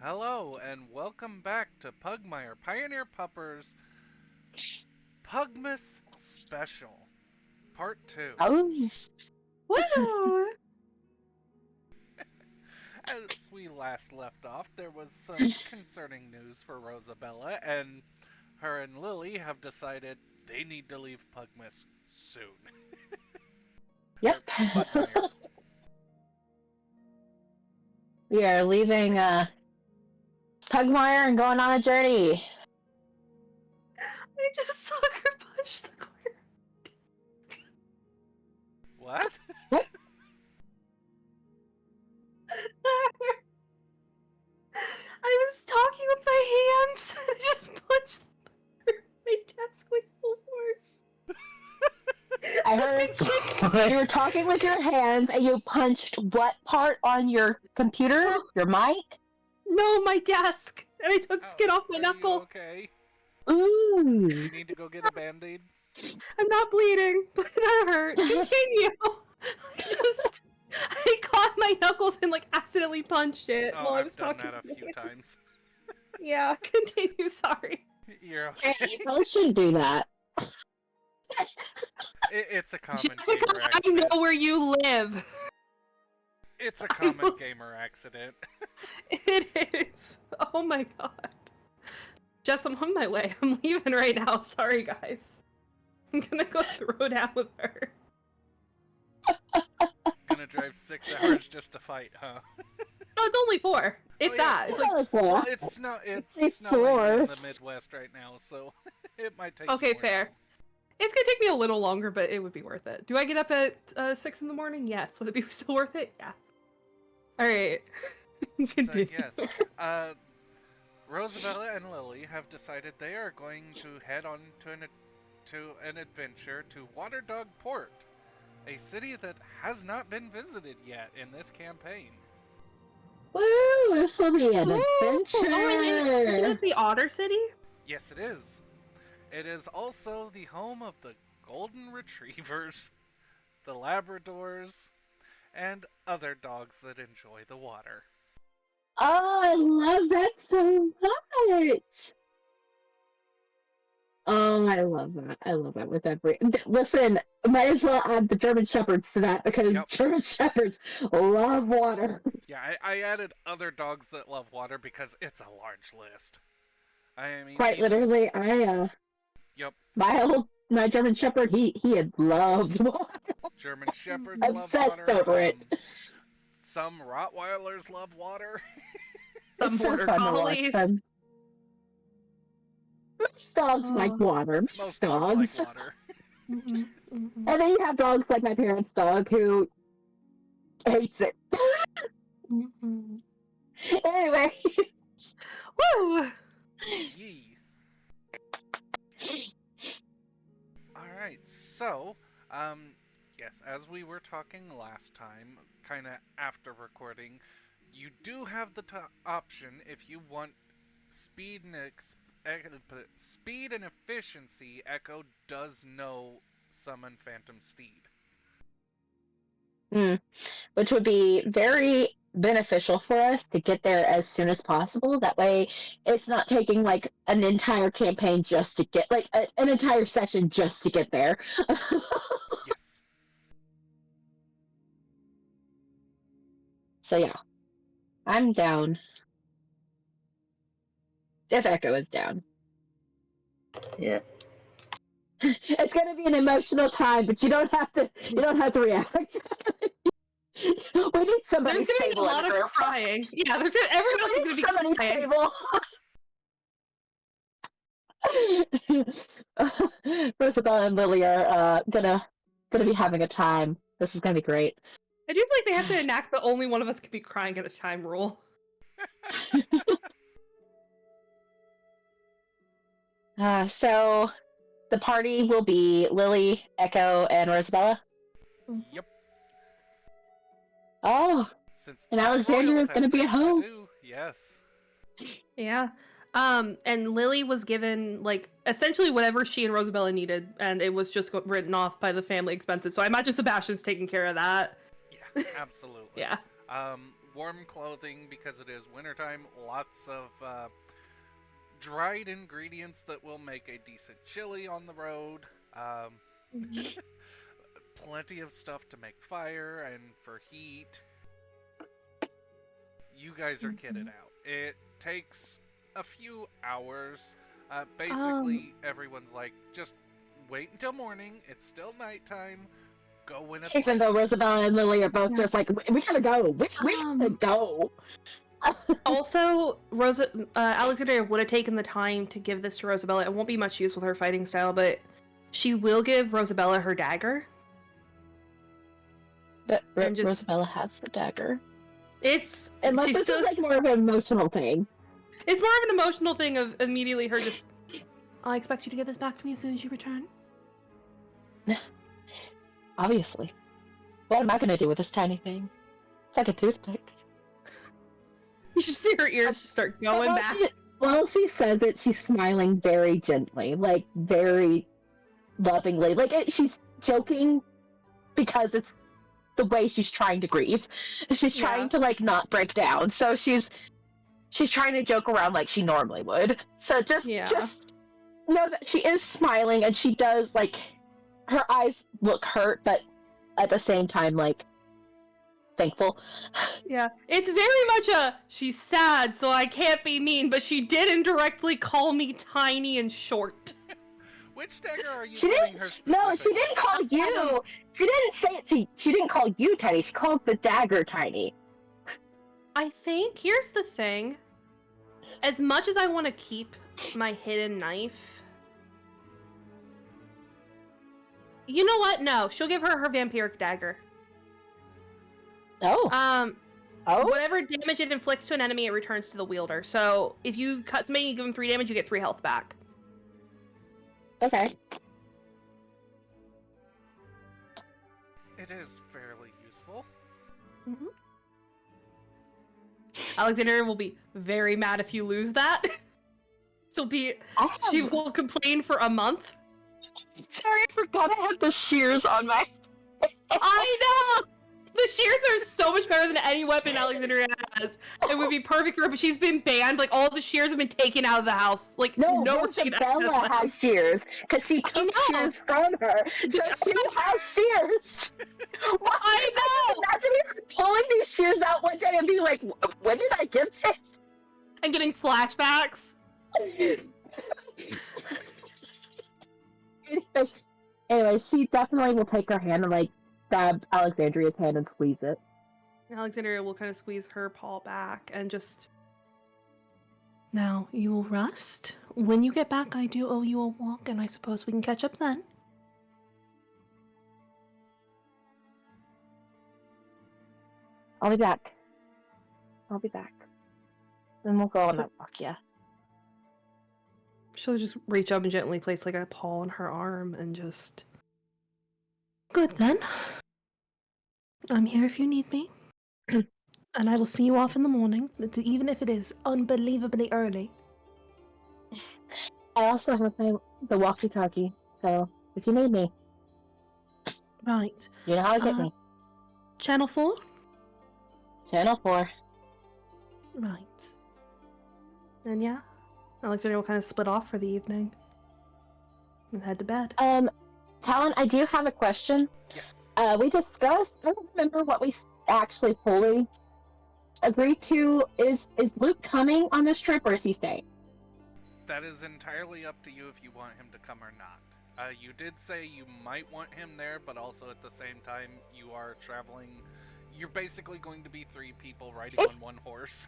Hello, and welcome back to Pugmire Pioneer Puppers Pugmas Special, Part 2. Oh, Woo! As we last left off, there was some concerning news for Rosabella, and her and Lily have decided they need to leave Pugmas soon. yep. Pugmire. We are leaving Pugmire and going on a journey. I just saw her punch the corner. What? I was talking with my hands and I just punched my desk with full force. I heard you were talking with your hands and you punched what part on your computer? Your mic? No, my desk! And I took skin off my Are knuckle. you okay? Ooh. Do you need to go get a band-aid? I'm not bleeding, but that hurt. Continue! I caught my knuckles and accidentally punched it while I was I've done talking. that a few times. Yeah, continue, sorry. You're Hey, okay. you probably shouldn't do that. It's a common Jessica, gamer I accident. know where you live! It's a common gamer accident. It is. Oh my god. Jess, I'm on my way. I'm leaving right now. Sorry, guys. I'm gonna go throw down with her. Gonna drive 6 hours just to fight, huh? No, it's only 4. If Oh, yeah. that. It's like, Only four. Well, it's snowing four. in the Midwest right now, so it might take. okay, more fair. time. It's gonna take me a little longer, but it would be worth it. Do I get up at 6 in the morning? Yes. Would it be still worth it? Yeah. Alright. So Continue. yes, Rosabella and Lily have decided they are going to head on to an adventure to Waterdog Port, a city that has not been visited yet in this campaign. Woo! This will be an adventure. Oh, isn't it the Otter City? Yes, it is. It is also the home of the Golden Retrievers, the Labradors, and other dogs that enjoy the water. Oh, I love that so much. Oh, I love that. I love that with every. Listen, might as well add the German Shepherds to that because Yep. German Shepherds love water. Yeah, I added other dogs that love water because it's a large list. I mean, Quite literally, Yep. my German Shepherd, he had loved water. German Shepherds love Obsessed water. over it. Some Rottweilers love water. Some It's so border fun to watch collies. them. Most dogs Oh. like water. Most dogs like water. Mhm, mhm. And then you have dogs like my parents' dog who hates it. Mhm. Anyway. Woo! Yee. Alright, so, yes, as we were talking last time, kind of after recording, you do have the option if you want speed and speed and efficiency. Echo does know summon Phantom Steed. Which would be very beneficial for us to get there as soon as possible. That way, it's not taking like an entire campaign just to get an entire session just to get there. Yes. So yeah, I'm down. If Echo is down. Yeah. It's gonna be an emotional time, but you don't have to react. We need somebody There's gonna be a stable in lot the of group. crying. Yeah, everyone else is gonna be Somebody crying. stable. Rosabella and Lily are gonna be having a time. This is gonna be great. I do feel like they have to enact the only one of us can be crying at a time rule. So the party will be Lily, Echo, and Rosabella. Yep. Oh, Since and the Alexandria Royals is gonna have be at things to home. do, yes. Yeah. And Lily was given essentially whatever she and Rosabella needed, and it was just written off by the family expenses. So I imagine Sebastian's taking care of that. Yeah, absolutely. Yeah. warm clothing because it is wintertime, lots of dried ingredients that will make a decent chili on the road, plenty of stuff to make fire and for heat. You guys are kitted out. It takes a few hours. Basically, everyone's like, just wait until morning. It's still nighttime. Go when it's Even light. though Rosabella and Lily are both just like, we gotta go. We gotta go. Also, Alexandria would have taken the time to give this to Rosabella. It won't be much use with her fighting style, but she will give Rosabella her dagger. But Rosabella has the dagger. It's unless this is like more of an emotional thing. It's more of an emotional thing of immediately her just. I expect you to give this back to me as soon as you return. Obviously. What am I gonna do with this tiny thing? It's like a toothpick. You should see her ears just start going back. While she says it, she's smiling very gently, like very lovingly. Like she's joking because it's the way she's trying to grieve. She's trying to like not break down. So she's trying to joke around like she normally would. So just know that she is smiling, and she does like her eyes look hurt, but at the same time like thankful. Yeah, it's very much she's sad, so I can't be mean, but she did indirectly call me tiny and short. Which dagger are you giving her specifically? No, she didn't call you. She didn't say it. She didn't call you tiny. She called the dagger tiny. I think here's the thing. As much as I want to keep my hidden knife, you know what? No, she'll give her vampiric dagger. Oh. Whatever damage it inflicts to an enemy, it returns to the wielder. So if you cut somebody, you give them 3 damage, you get 3 health back. Okay. It is fairly useful. Mm-hmm. Alexandria will be very mad if you lose that. She will complain for a month. Sorry, I forgot I had the shears on my... I know! The shears are so much better than any weapon Alexandria has. It would be perfect for her, but she's been banned. Like, all the shears have been taken out of the house. Like, no Rosabella has shears, because she took shears from her. So she has shears! What? I know! Imagine her pulling these shears out one day and being like, when did I get this? And getting flashbacks. Anyway, she definitely will take her hand and, like, grab Alexandria's hand and squeeze it. Alexandria will kind of squeeze her paw back and just... Now, you will rest. When you get back, I do owe you a walk, and I suppose we can catch up then. I'll be back. Then we'll go on that walk, yeah. She'll just reach up and gently place, like, a paw on her arm and just... Good, then. I'm here if you need me. And I will see you off in the morning, even if it is unbelievably early. I also have the walkie-talkie, so if you need me... Right. You know how to get me. Channel 4? Channel 4. Right. And yeah, Alexandria will kind of split off for the evening. And head to bed. Talon, I do have a question. Yes. We discussed, I don't remember what we actually fully agreed to. Is Luke coming on this trip, or is he staying? That is entirely up to you if you want him to come or not. You did say you might want him there, but also at the same time, you are traveling. You're basically going to be 3 people riding on 1 horse.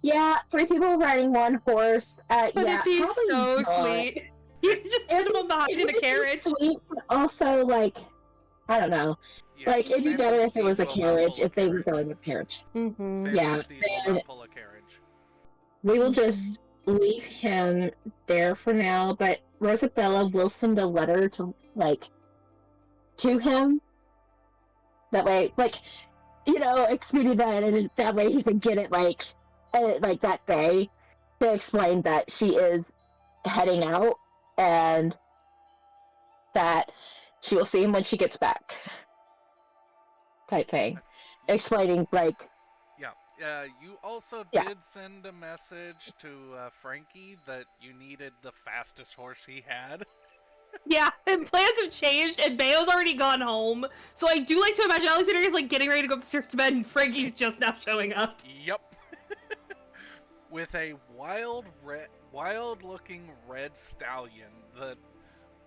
Yeah, 3 people riding 1 horse. But yeah, it'd be so not. sweet. You can just put them behind in a carriage. Sweet, but also, like, I don't know. Yeah, like, it'd be better if it was a carriage, if they were going with carriage. Mm-hmm. Yeah, Steve will not pull a carriage. we will just leave him there for now, but Rosabella will send a letter to him. That way, expedite that, and that way he can get it, that day, to explain that she is heading out, and that she will see him when she gets back. Type thing. explaining, like, Yeah. You also Yeah. did send a message to Frankie that you needed the fastest horse he had. Yeah, and plans have changed, and Bayo's already gone home. So I do like to imagine Alexander is like getting ready to go upstairs to bed, and Frankie's just now showing up. Yep. With a wild-looking red stallion that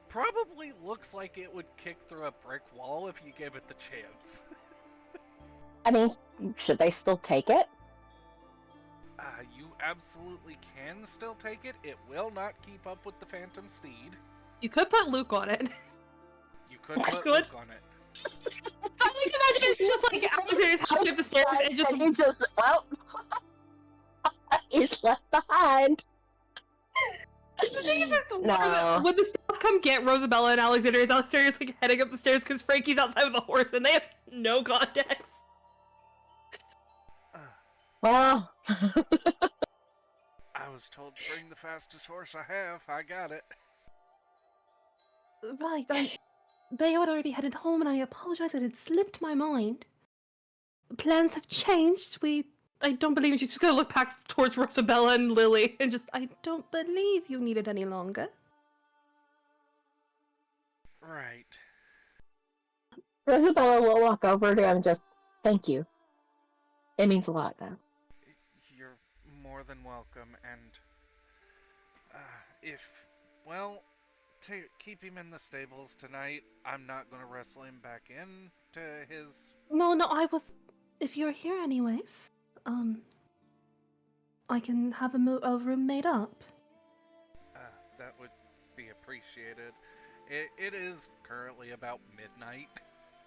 probably looks like it would kick through a brick wall if you gave it the chance. I mean, should they still take it? You absolutely can still take it. It will not keep up with the Phantom Steed. You could put Luke on it. You could put Good. Luke on it. So I like to imagine it's just like Alexander's hopping up the stairs and just... he's just, well, he's left behind. The thing is, No. when the staff come get Rosabella and Alexander is like heading up the stairs because Frankie's outside with a horse and they have no context. Well, I was told to bring the fastest horse I have. I got it. Right, Bayo had already headed home and I apologize, it had slipped my mind. Plans have changed. I don't believe she's just gonna look back towards Rosabella and Lily and just, I don't believe you need it any longer. Right. Rosabella will walk over to him and just, thank you. It means a lot, though. You're more than welcome, and to keep him in the stables tonight, I'm not gonna wrestle him back in to his... No, if you're here anyways, I can have a room made up. That would be appreciated. It is currently about midnight.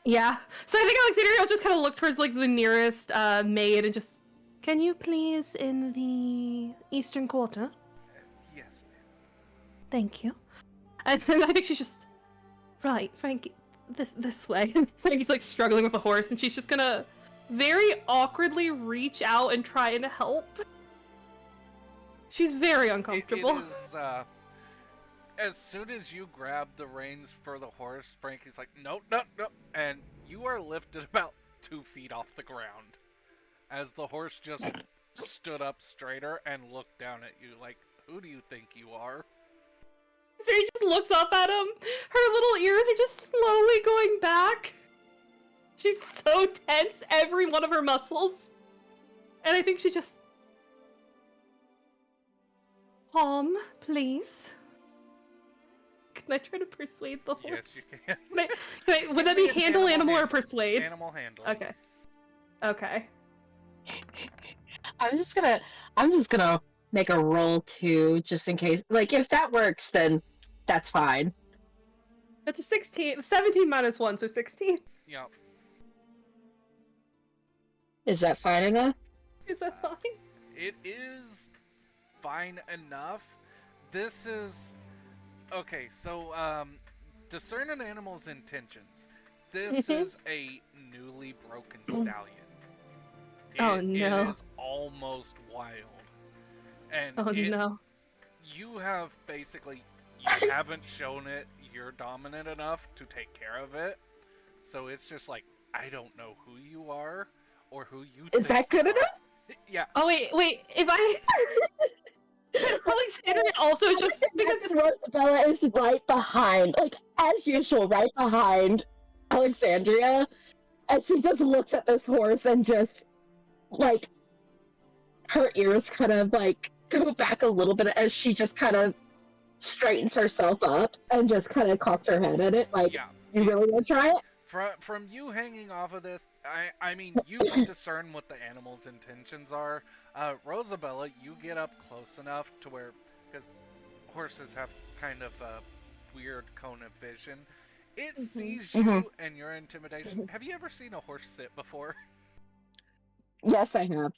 Yeah, so I think Alexander will just kind of look towards like the nearest maid and just, can you please in the eastern quarter? Yes, ma'am. Thank you. And then I think she's just, right, Frankie, this way. And Frankie's like struggling with the horse, and she's just gonna very awkwardly reach out and try and help. She's very uncomfortable. It is, as soon as you grab the reins for the horse, Frankie's like, nope, and you are lifted about 2 feet off the ground as the horse just stood up straighter and looked down at you like, who do you think you are? So he just looks up at him. Her little ears are just slowly going back. She's so tense, every one of her muscles. And I think she just... Calm, please. Can I try to persuade the horse? Yes, you can. Would that be handle animal or persuade? Animal handle. Okay. I'm just gonna make a roll too, just in case. Like, if that works, then that's fine. It's a 16. 17 minus 1, so 16. Yep. Is that fine enough? Is that fine? It is fine enough. This is... Okay, so, discern an animal's intentions. This is a newly broken stallion. It is almost wild. And no. You have basically... You haven't shown it you're dominant enough to take care of it. So it's just like, I don't know who you are, or who you think Is that good you are. enough? Yeah. Oh, wait, if I... Alexander also just... Because Rosabella is right behind, like, as usual, right behind Alexandria, and she just looks at this horse and just, like, her ears kind of, like, go back a little bit as she just kind of straightens herself up and just kind of cocks her head at it, like, you really want to try it? From you hanging off of this, I mean, you can discern what the animal's intentions are. Rosabella, you get up close enough to where, because horses have kind of a weird cone of vision, it sees you and your intimidation. Have you ever seen a horse sit before? Yes, I have.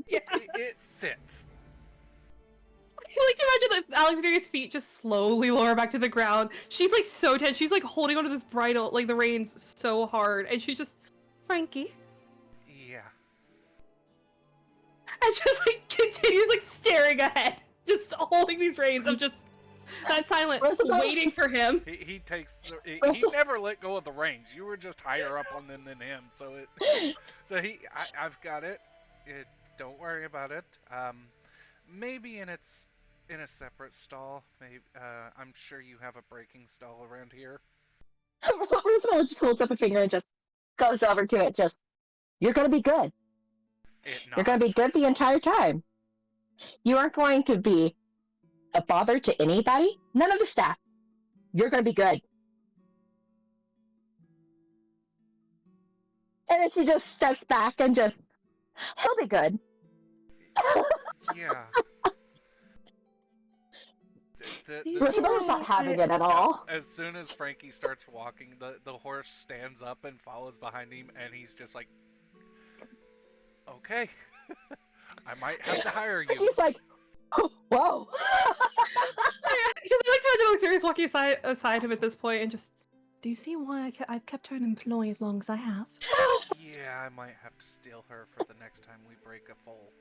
It sits. I like to imagine that Alexandria's feet just slowly lower back to the ground. She's like so tense. She's like holding onto this bridle, like the reins, so hard, and she's just, Frankie. Yeah. And just like continues like staring ahead, just holding these reins of just That silent, Roosevelt- waiting for him. He takes he never let go of the reins. You were just higher up on them than him, so I've got it. Don't worry about it. Maybe in a separate stall. Maybe I'm sure you have a breaking stall around here. Roosevelt just holds up a finger and just goes over to it. Just, you're gonna be good. You're gonna be good the entire time. You aren't going to be a bother to anybody. None of the staff. You're gonna be good. And then she just steps back and just, he'll be good. Yeah. Roosevelt not having it at all. As soon as Frankie starts walking, the horse stands up and follows behind him, and he's just like, okay, I might have to hire you. He's like, oh, whoa. Because I like to imagine Alex Sirius walking aside him at this point and just, do you see why I've kept her an employee as long as I have? Yeah, I might have to steal her for the next time we break a foal.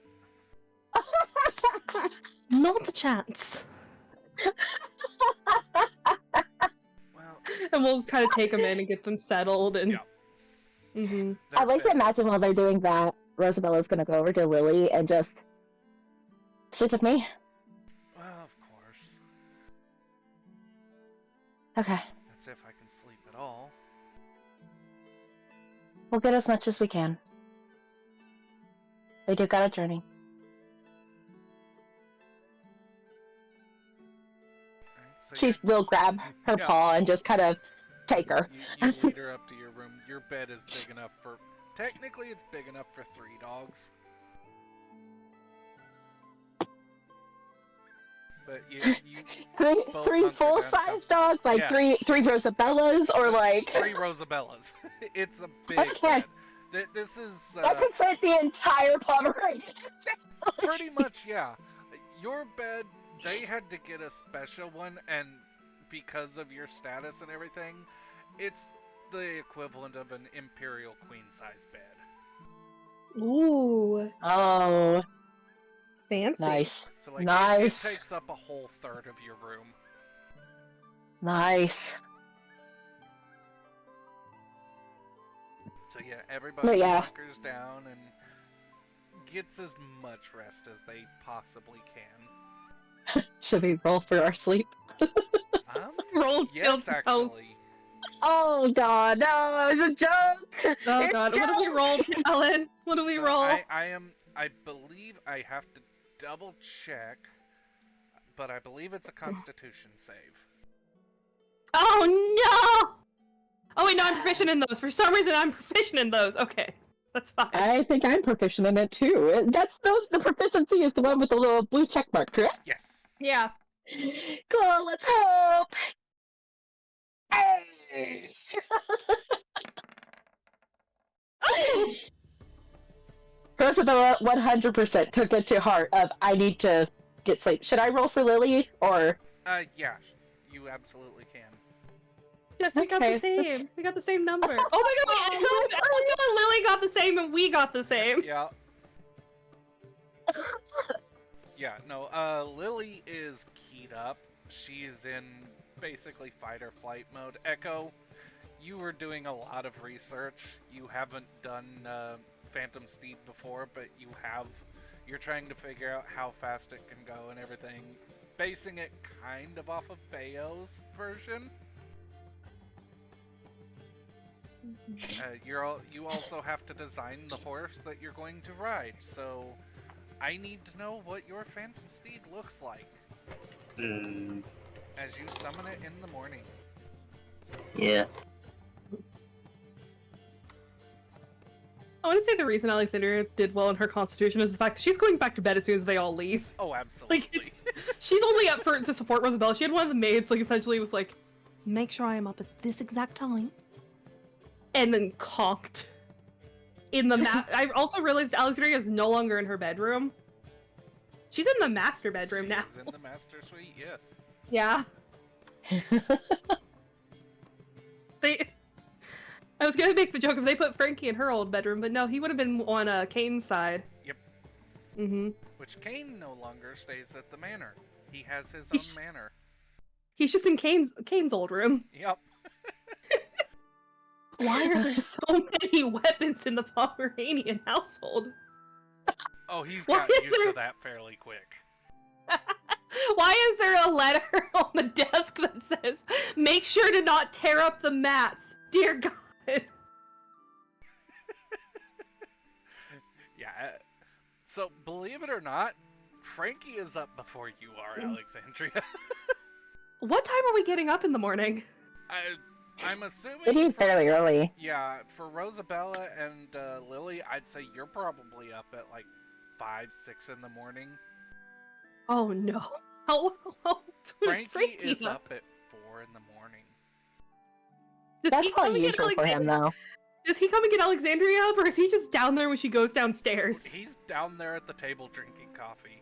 Not a chance. Well, And we'll kind of take them in and get them settled and. yeah. I like to imagine while they're doing that, Rosabella's gonna go over to Lily and just sleep with me. Well, of course. Okay. That's if I can sleep at all. We'll get as much as we can. They do got a journey. So She will grab her paw and just kind of take her. You lead her up to your room. Your bed is big enough for... Technically, it's big enough for 3 dogs. But you three both three hunker full down size dogs, like Yes. three Rosabellas, or like 3 Rosabellas. It's a big Okay. bed. This is... that could fit the entire Pomeranian. Pretty much, yeah. Your bed, they had to get a special one, and because of your status and everything, it's the equivalent of an imperial queen-size bed. Ooh, Oh, fancy. nice, So, like, nice, it takes up a whole third of your room. nice. So, yeah, everybody yeah. hunkers down and gets as much rest as they possibly can. Should we roll for our sleep? Roll Yes, actually. Oh God, no, it was a joke. Oh It's god, what do we joke. roll, Ellen? What do we So roll? I believe I have to double check, but I believe it's a Constitution save. Oh no! Oh wait, no, I'm proficient in those. For some reason, I'm proficient in those. Okay, that's fine. I think I'm proficient in it too. The proficiency is the one with the little blue check mark, correct? Yes. Yeah. Cool. Let's hope. Hey. Rosabella 100% took it to heart of I need to get sleep. Should I roll for Lily or? Yeah, you absolutely can. Yes, we got the Okay. same. We got the same number. Oh my god, oh my god, Lily got the same and we got the same. Yeah. Yeah, no, Lily is keyed up. She's in basically fight or flight mode. Echo, you were doing a lot of research. You haven't done Phantom Steed before, but you're trying to figure out how fast it can go and everything. Basing it kind of off of Bayo's version. You also have to design the horse that you're going to ride, so I need to know what your Phantom Steed looks like as you summon it in the morning. Yeah. I want to say the reason Alexandria did well in her constitution is the fact that she's going back to bed as soon as they all leave. Oh, absolutely. She's only up to support Rosabella. She had one of the maids, like, essentially was like, make sure I am up at this exact time. And then conked in the I also realized Alexandria is no longer in her bedroom. She's in the master bedroom now. She's in the master suite, yes. Yeah. I was gonna make the joke if they put Frankie in her old bedroom, but no, he would have been on Kane's side. Yep. Mm-hmm. Which Kane no longer stays at the manor. He has his own manor. He's just in Kane's old room. Yep. Why are there so many weapons in the Pomeranian household? Oh, he's Why gotten is used to there- that fairly quick. Why is there a letter on the desk that says, "Make sure to not tear up the mats, dear God"? Yeah. So, believe it or not, Frankie is up before you are, Alexandria. What time are we getting up in the morning? I'm It assuming. is fairly early. Yeah, for Rosabella and Lily, I'd say you're probably up at like 5, 6 in the morning. Oh no. How is Frankie Frankie is up at 4 in the morning. Does That's he come probably and get usual for him, though. Does he come and get Alexandria up, or is he just down there when she goes downstairs? He's down there at the table drinking coffee.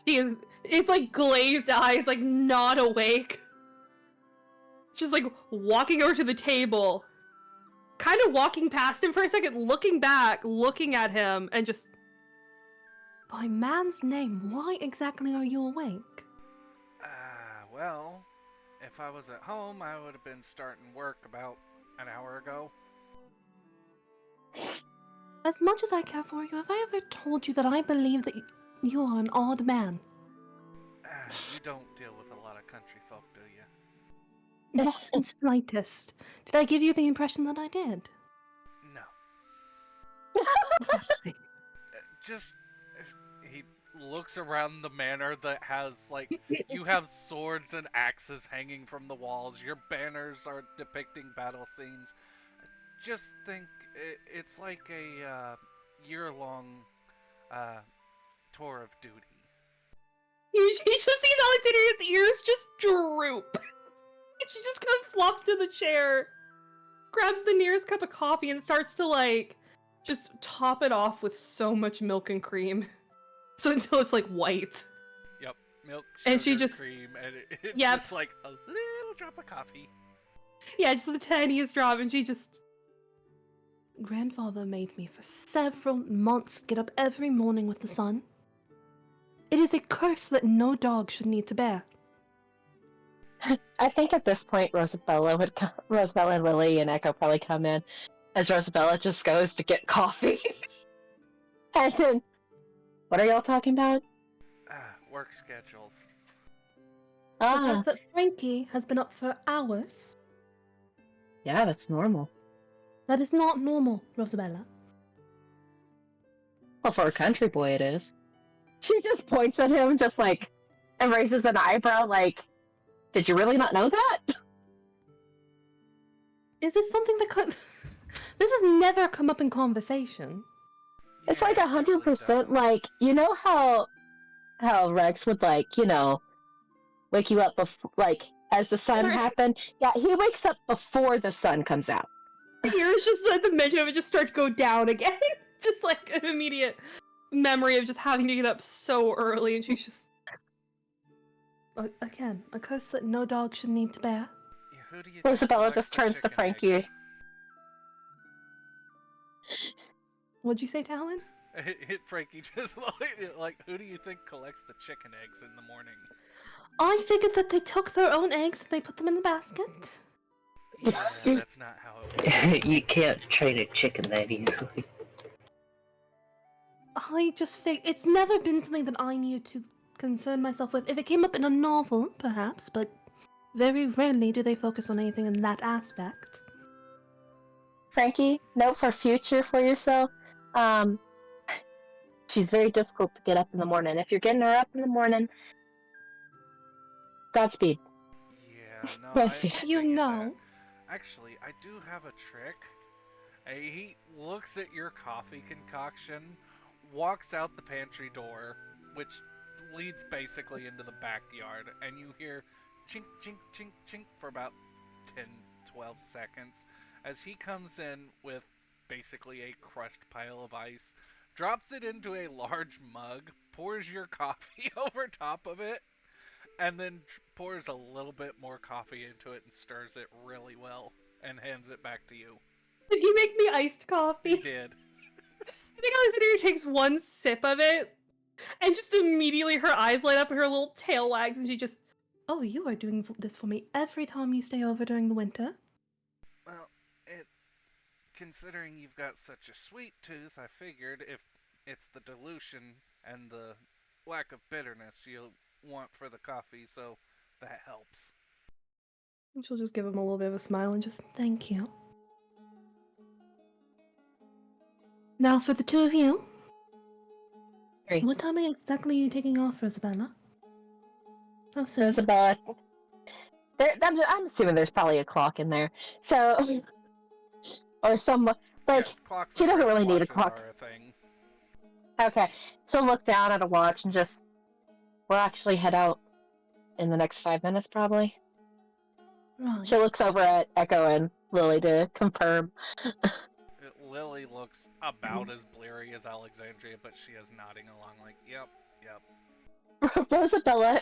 It's like glazed eyes, like not awake. Just like walking over to the table, kind of walking past him for a second, looking back, looking at him, and just, by man's name, why exactly are you awake? Well, if I was at home, I would have been starting work about an hour ago. As much as I care for you, have I ever told you that I believe that you are an odd man? You don't deal with a lot of country folk, do you? Not in the slightest. Did I give you the impression that I did? No. Exactly. Just he looks around the manor that has like you have swords and axes hanging from the walls. Your banners are depicting battle scenes. Just think it's like a year-long tour of duty. He just sees Alexandria's ears just droop. She just kind of flops to the chair, grabs the nearest cup of coffee, and starts to like just top it off with so much milk and cream. So until it's like white. Yep, milk, sugar, And she just- cream, and it's Yep. just like a little drop of coffee. Yeah, just the tiniest drop, and she just... Grandfather made me for several months get up every morning with the sun. It is a curse that no dog should need to bear. I think at this point, Rosabella and Lily and Echo probably come in as Rosabella just goes to get coffee. And then, what are y'all talking about? Work schedules. The Ah, fact that Frankie has been up for hours. yeah, that's normal. That is not normal, Rosabella. Well, for a country boy, it is. She just points at him, just like, and raises an eyebrow, like, did you really not know that? Is this something that could... This has never come up in conversation. It's Yeah, like it usually 100%, doesn't. like, you know how Rex would, like, you know, wake you up before, like, as the sun Right. happened? Yeah, he wakes up before the sun comes out. Ears just like the mention of it just start to go down again. Just like an immediate memory of just having to get up so early, and she's just... Again, a curse that no dog should need to bear. Yeah, who do you Rosabella think just collects turns the to Frankie. chicken What'd you say, Talon? eggs? Frankie just like, who do you think collects the chicken eggs in the morning? I figured that they took their own eggs and they put them in the basket. Yeah, that's not how it works. You can't train a chicken that easily. I just figured it's never been something that I needed to concern myself with. If it came up in a novel, perhaps, but very rarely do they focus on anything in that aspect. Frankie, note for future for yourself. She's very difficult to get up in the morning. If you're getting her up in the morning, Godspeed. Yeah, no, Godspeed. I You figured know. that. Actually, I do have a trick. He looks at your coffee concoction, walks out the pantry door, which leads basically into the backyard, and you hear chink, chink, chink, chink for about 10, 12 seconds as he comes in with basically a crushed pile of ice, drops it into a large mug, pours your coffee over top of it, and then pours a little bit more coffee into it and stirs it really well and hands it back to you. Did he make me iced He coffee? did. I think Alexandria takes one sip of it, and just immediately her eyes light up and her little tail wags, and she just... Oh, you are doing this for me every time you stay over during the winter. Well, considering you've got such a sweet tooth, I figured if it's the dilution and the lack of bitterness you'll want for the coffee, so that helps. And she'll just give him a little bit of a smile and just, thank you. Now for the two of you. Great. What time exactly are you taking off, Rosabella? How soon? Rosabella. I'm assuming there's probably a clock in there. So, or some, like, Yeah, clocks she and doesn't really need a wristwatches clock. are a thing. Okay, she'll look down at a watch and just, we'll actually head out in the next 5 minutes, probably. Right. She looks over at Echo and Lily to confirm. Lily looks about as bleary as Alexandria, but she is nodding along like, yep. Rosabella,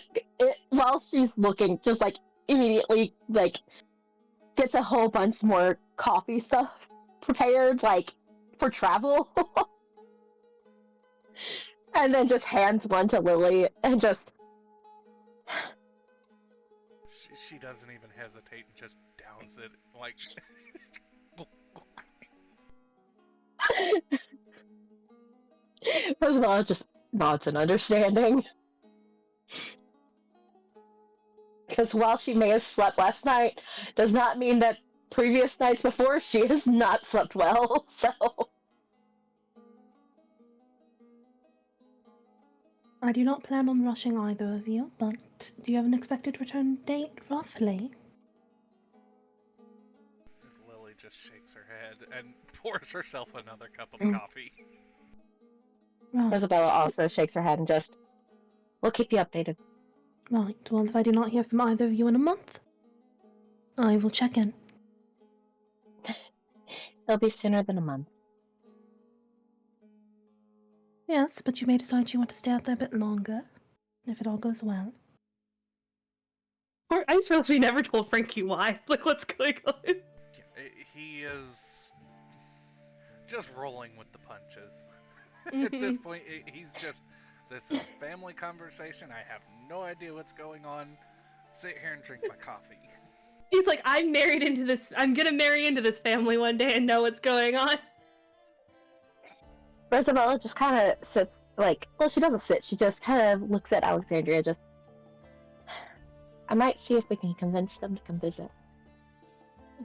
while she's looking, just like immediately like gets a whole bunch more coffee stuff prepared, like for travel, and then just hands one to Lily and just. She doesn't even hesitate and just downs it like. Rosabella just nods in understanding. Because while she may have slept last night, does not mean that previous nights before she has not slept well, so. I do not plan on rushing either of you, but do you have an expected return date, roughly? Lily just shakes her head and pours herself another cup of coffee. Right. Rosabella also shakes her head and just, we'll keep you updated. Right, well, if I do not hear from either of you in a month, I will check in. It'll be sooner than a month. Yes, but you may decide you want to stay out there a bit longer, if it all goes well. Or I just realized we never told Frankie why. Like, what's going on? He is just rolling with the punches. At this point, he's just, this is family conversation. I have no idea what's going on. Sit here and drink my coffee. He's like, I'm gonna marry into this family one day and know what's going on. Rosabella just kind of sits, she doesn't sit, she just kind of looks at Alexandria, just, I might see if we can convince them to come visit.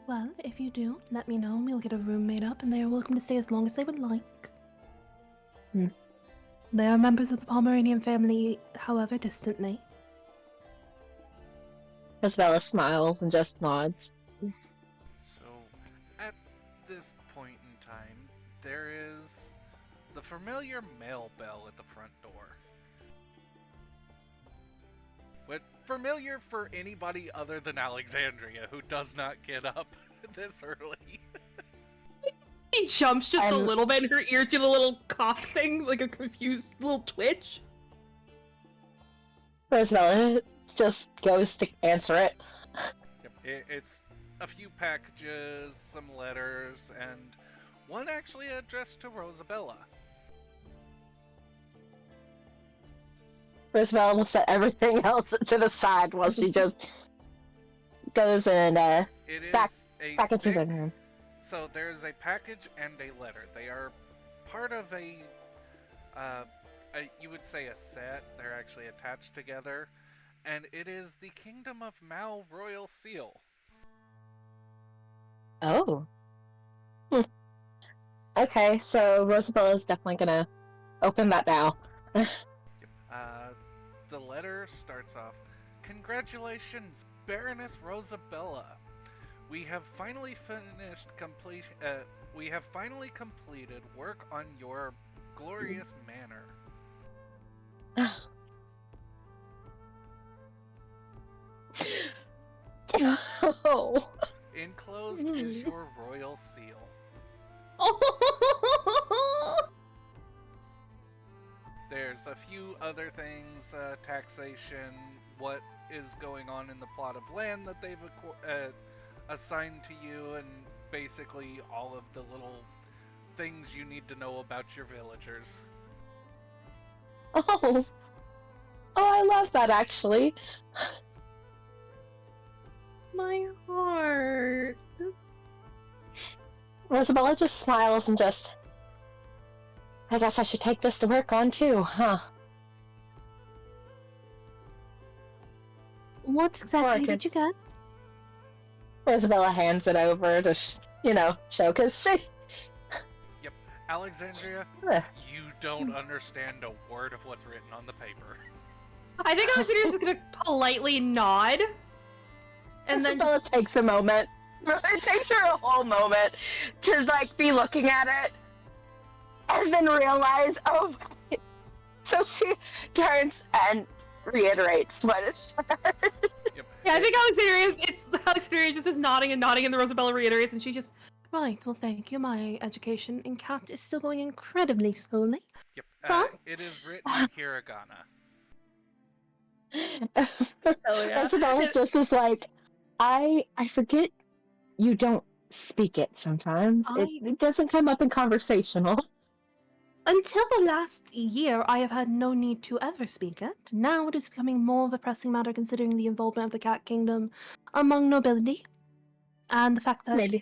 Well, if you do, let me know and we'll get a room made up and they are welcome to stay as long as they would like. They are members of the Pomeranian family, however distantly. Rosabella smiles and just nods. So, at this point in time, there is the familiar mail bell at the front door. But familiar for anybody other than Alexandria, who does not get up this early. He jumps just a little bit and her ears do the little cough thing, like a confused little twitch. Rosabella just goes to answer it. Yep, it's a few packages, some letters, and one actually addressed to Rosabella. Rosabella will set everything else to the side while she just goes and back into the room. So there's a package and a letter. They are part of you would say a set. They're actually attached together. And it is the Kingdom of Mal Royal Seal. Oh. Okay, so Rosabella is definitely gonna open that now. The letter starts off, "Congratulations, Baroness Rosabella. We have finally completed work on your glorious manor. Oh. Enclosed is your royal seal." There's a few other things, taxation, what is going on in the plot of land that they've assigned to you, and basically all of the little things you need to know about your villagers. Oh, I love that, actually. My heart. Rosabella just smiles and just... I guess I should take this to work on too, huh? What exactly did you get? Rosabella hands it over to, show, because Yep. Alexandria, you don't understand a word of what's written on the paper. I think Alexandria's just gonna politely nod. And then Rosabella takes a moment. It takes her a whole moment to, be looking at it. And then realize, oh, so she turns and reiterates what it says. Yep. Yeah, I think Alexandria just is nodding and nodding, and the Rosabella reiterates, and she just, right, well, thank you. My education in cat is still going incredibly slowly. Yep. But... It is written in hiragana. Hell yeah. Rosabella just is like, I forget you don't speak it sometimes. It doesn't come up in conversational. Until the last year, I have had no need to ever speak it. Now it is becoming more of a pressing matter considering the involvement of the cat kingdom among nobility. And the fact that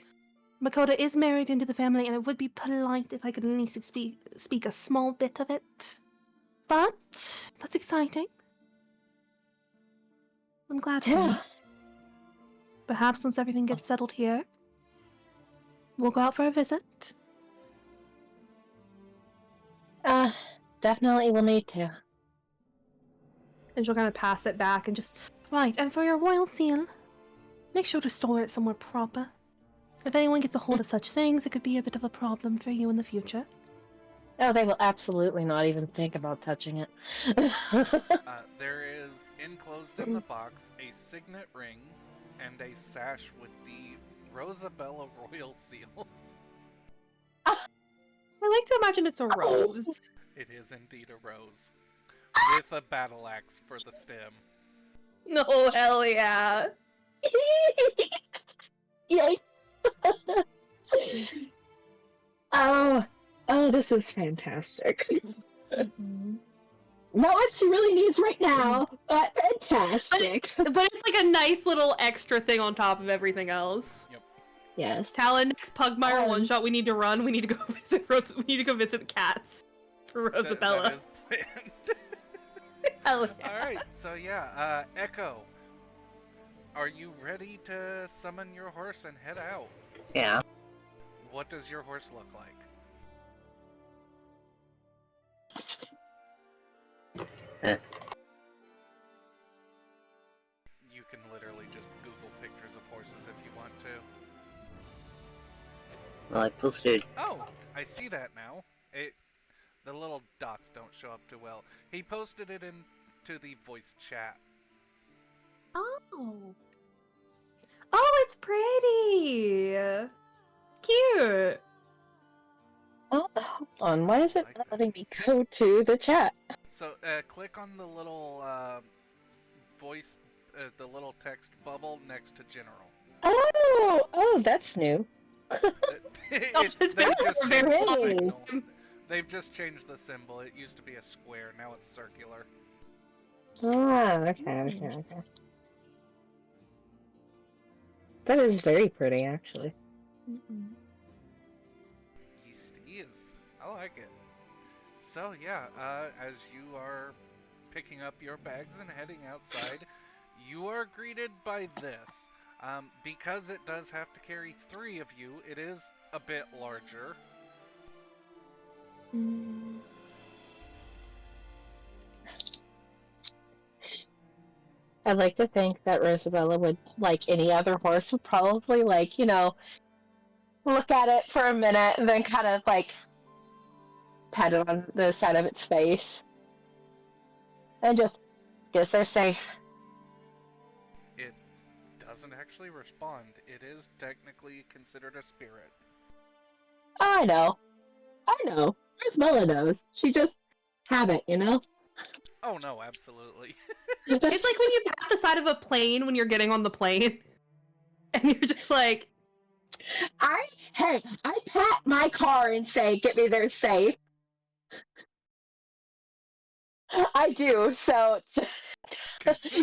Makoto is married into the family, and it would be polite if I could at least speak a small bit of it. But that's exciting. I'm glad for you. Perhaps once everything gets settled here, we'll go out for a visit. Definitely will need to. And she'll kind of pass it back and just, right, and for your royal seal, make sure to store it somewhere proper. If anyone gets a hold of such things, it could be a bit of a problem for you in the future. Oh, they will absolutely not even think about touching it. There is enclosed in the box a signet ring and a sash with the Rosabella royal seal. I like to imagine it's a rose. It is indeed a rose. With a battle axe for the stem. No, hell yeah. Yay. Oh, this is fantastic. Not what she really needs right now, but fantastic. But it's like a nice little extra thing on top of everything else. Yep. Yes. Talon, next Pugmire one shot, we need to run. We need to go visit We need to go visit the cats for Rosabella. That is planned. Hell yeah. Alright, so yeah, Echo. Are you ready to summon your horse and head out? Yeah. What does your horse look like? You can literally just Google pictures of horses if you want to. Well, I posted. Oh, I see that now. The little dots don't show up too well. He posted it into the voice chat. Oh. Oh, it's pretty. Cute. Oh, hold on. Why is it not letting me go to the chat? So, click on the little voice, the little text bubble next to general. Oh, that's new. They've just changed the symbol. It used to be a square, now it's circular. Okay. That is very pretty, actually. Yes, it is. I like it. So yeah, as you are picking up your bags and heading outside, you are greeted by this. Because it does have to carry 3 of you, it is a bit larger. I'd like to think that Rosabella would, like any other horse, would probably, look at it for a minute and then kind of, pat it on the side of its face. And just, guess they're safe. It doesn't actually respond. It is technically considered a spirit. I know. Rosabella knows. She just habit, you know? Oh no, absolutely. It's like when you pat the side of a plane when you're getting on the plane. And you're just like... I pat my car and say, get me there safe. I do, so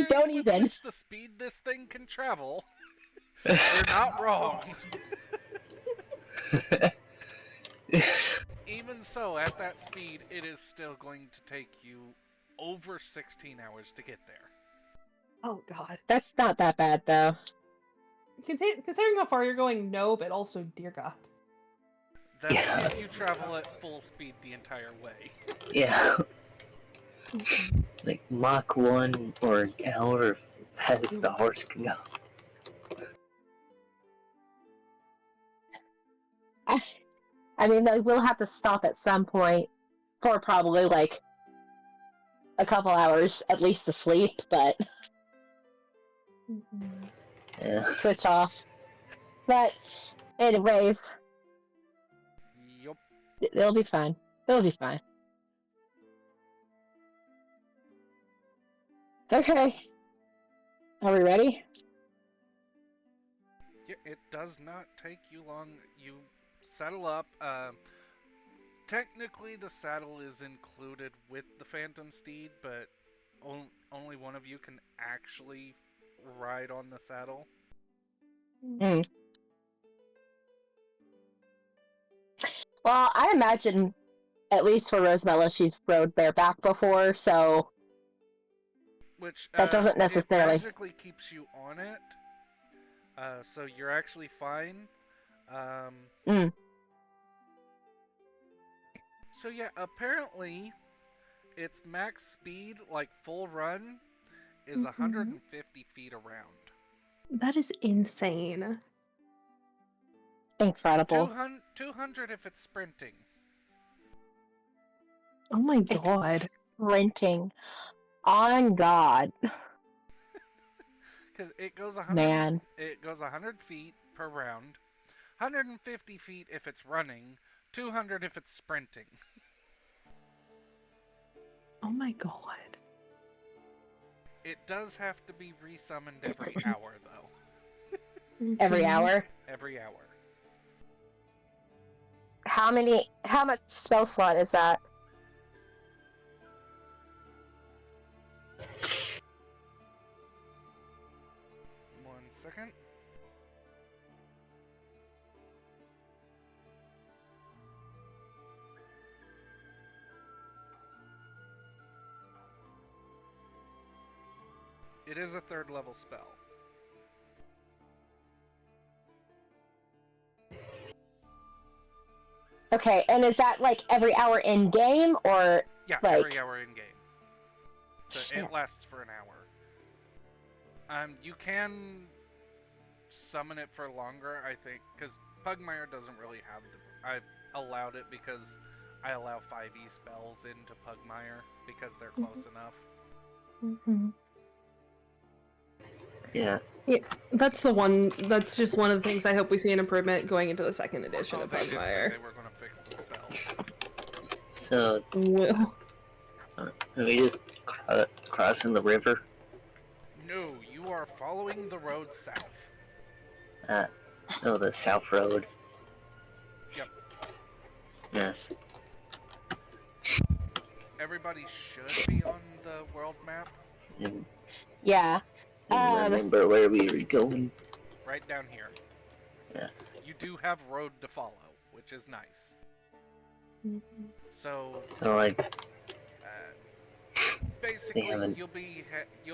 don't even. With which the speed this thing can travel. You're not wrong. Even so, at that speed, it is still going to take you over 16 hours to get there. Oh god. That's not that bad, though. Considering how far you're going, no, but also, dear god. That's Yeah. if you travel at full speed the entire way. Yeah. Like Mach 1 or an hour fast the horse can go. I mean, they will have to stop at some point for probably like a couple hours at least to sleep, but Yeah. switch off. But anyways, Yup. it'll be fine. It'll be fine. Okay. Are we ready? Yeah, it does not take you long. You saddle up. Technically, the saddle is included with the Phantom Steed, but only one of you can actually ride on the saddle. Mm. Well, I imagine, at least for Rosabella, she's rode bareback before, so Which that doesn't it necessarily. magically keeps you on it. So you're actually fine. Mm. So yeah, apparently, its max speed, like full run, is 150 feet around. That is insane. Incredible. 200 if it's sprinting. Oh my god. Sprinting. On God. Because it goes 100. Man. It goes 100 feet per round, 150 feet if it's running, 200 if it's sprinting. Oh my god. It does have to be resummoned every hour, though. Every hour. Every hour. How much spell slot is that? One second. It is a 3rd level spell. Okay, and is that like every hour in game or Yeah, like... every hour in game. So Shit. it lasts for an hour. You can summon it for longer, I think, because Pugmire doesn't really have the... I allowed it because I allow 5e spells into Pugmire because they're close enough. Yeah. Yeah, that's just one of the things I hope we see an improvement going into the 2nd edition of They did say Pugmire. they were going to fix the spells. So, Well, are we just crossing the river? No, you are following the road south. No, the South Road. Yep. Yeah. Everybody should be on the world map. And Yeah. remember where we were going? Right down here. Yeah. You do have road to follow, which is nice. So, So, like, basically, haven't- you'll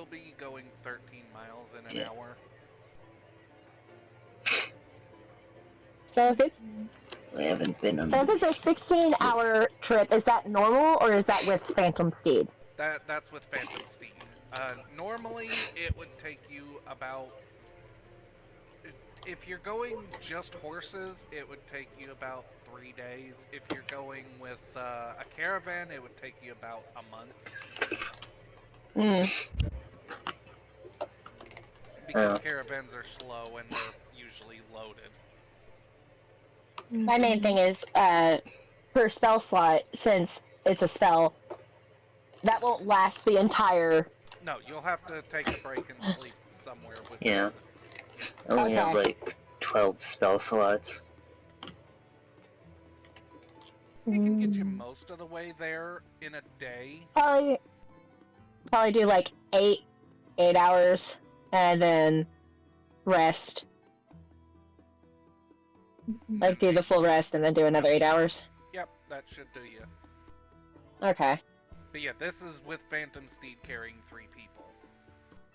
be going 13 miles in an Yeah. hour. So if it's we haven't been on a 16-hour trip, is that normal or is that with Phantom Steed? That's with Phantom Steed. Normally, it would take you about... If you're going just horses, it would take you about 3 days. If you're going with a caravan, it would take you about a month. Because caravans are slow and they're usually loaded. My main thing is, per spell slot, since it's a spell, that won't last the entire... No, you'll have to take a break and sleep somewhere with Yeah. I only have, Okay. like, 12 spell slots. It can get you most of the way there in a day. Probably do like 8 hours, and then rest. Like, do the full rest and then do another 8 hours? Yep, that should do you. Okay. But yeah, this is with Phantom Steed carrying 3 people.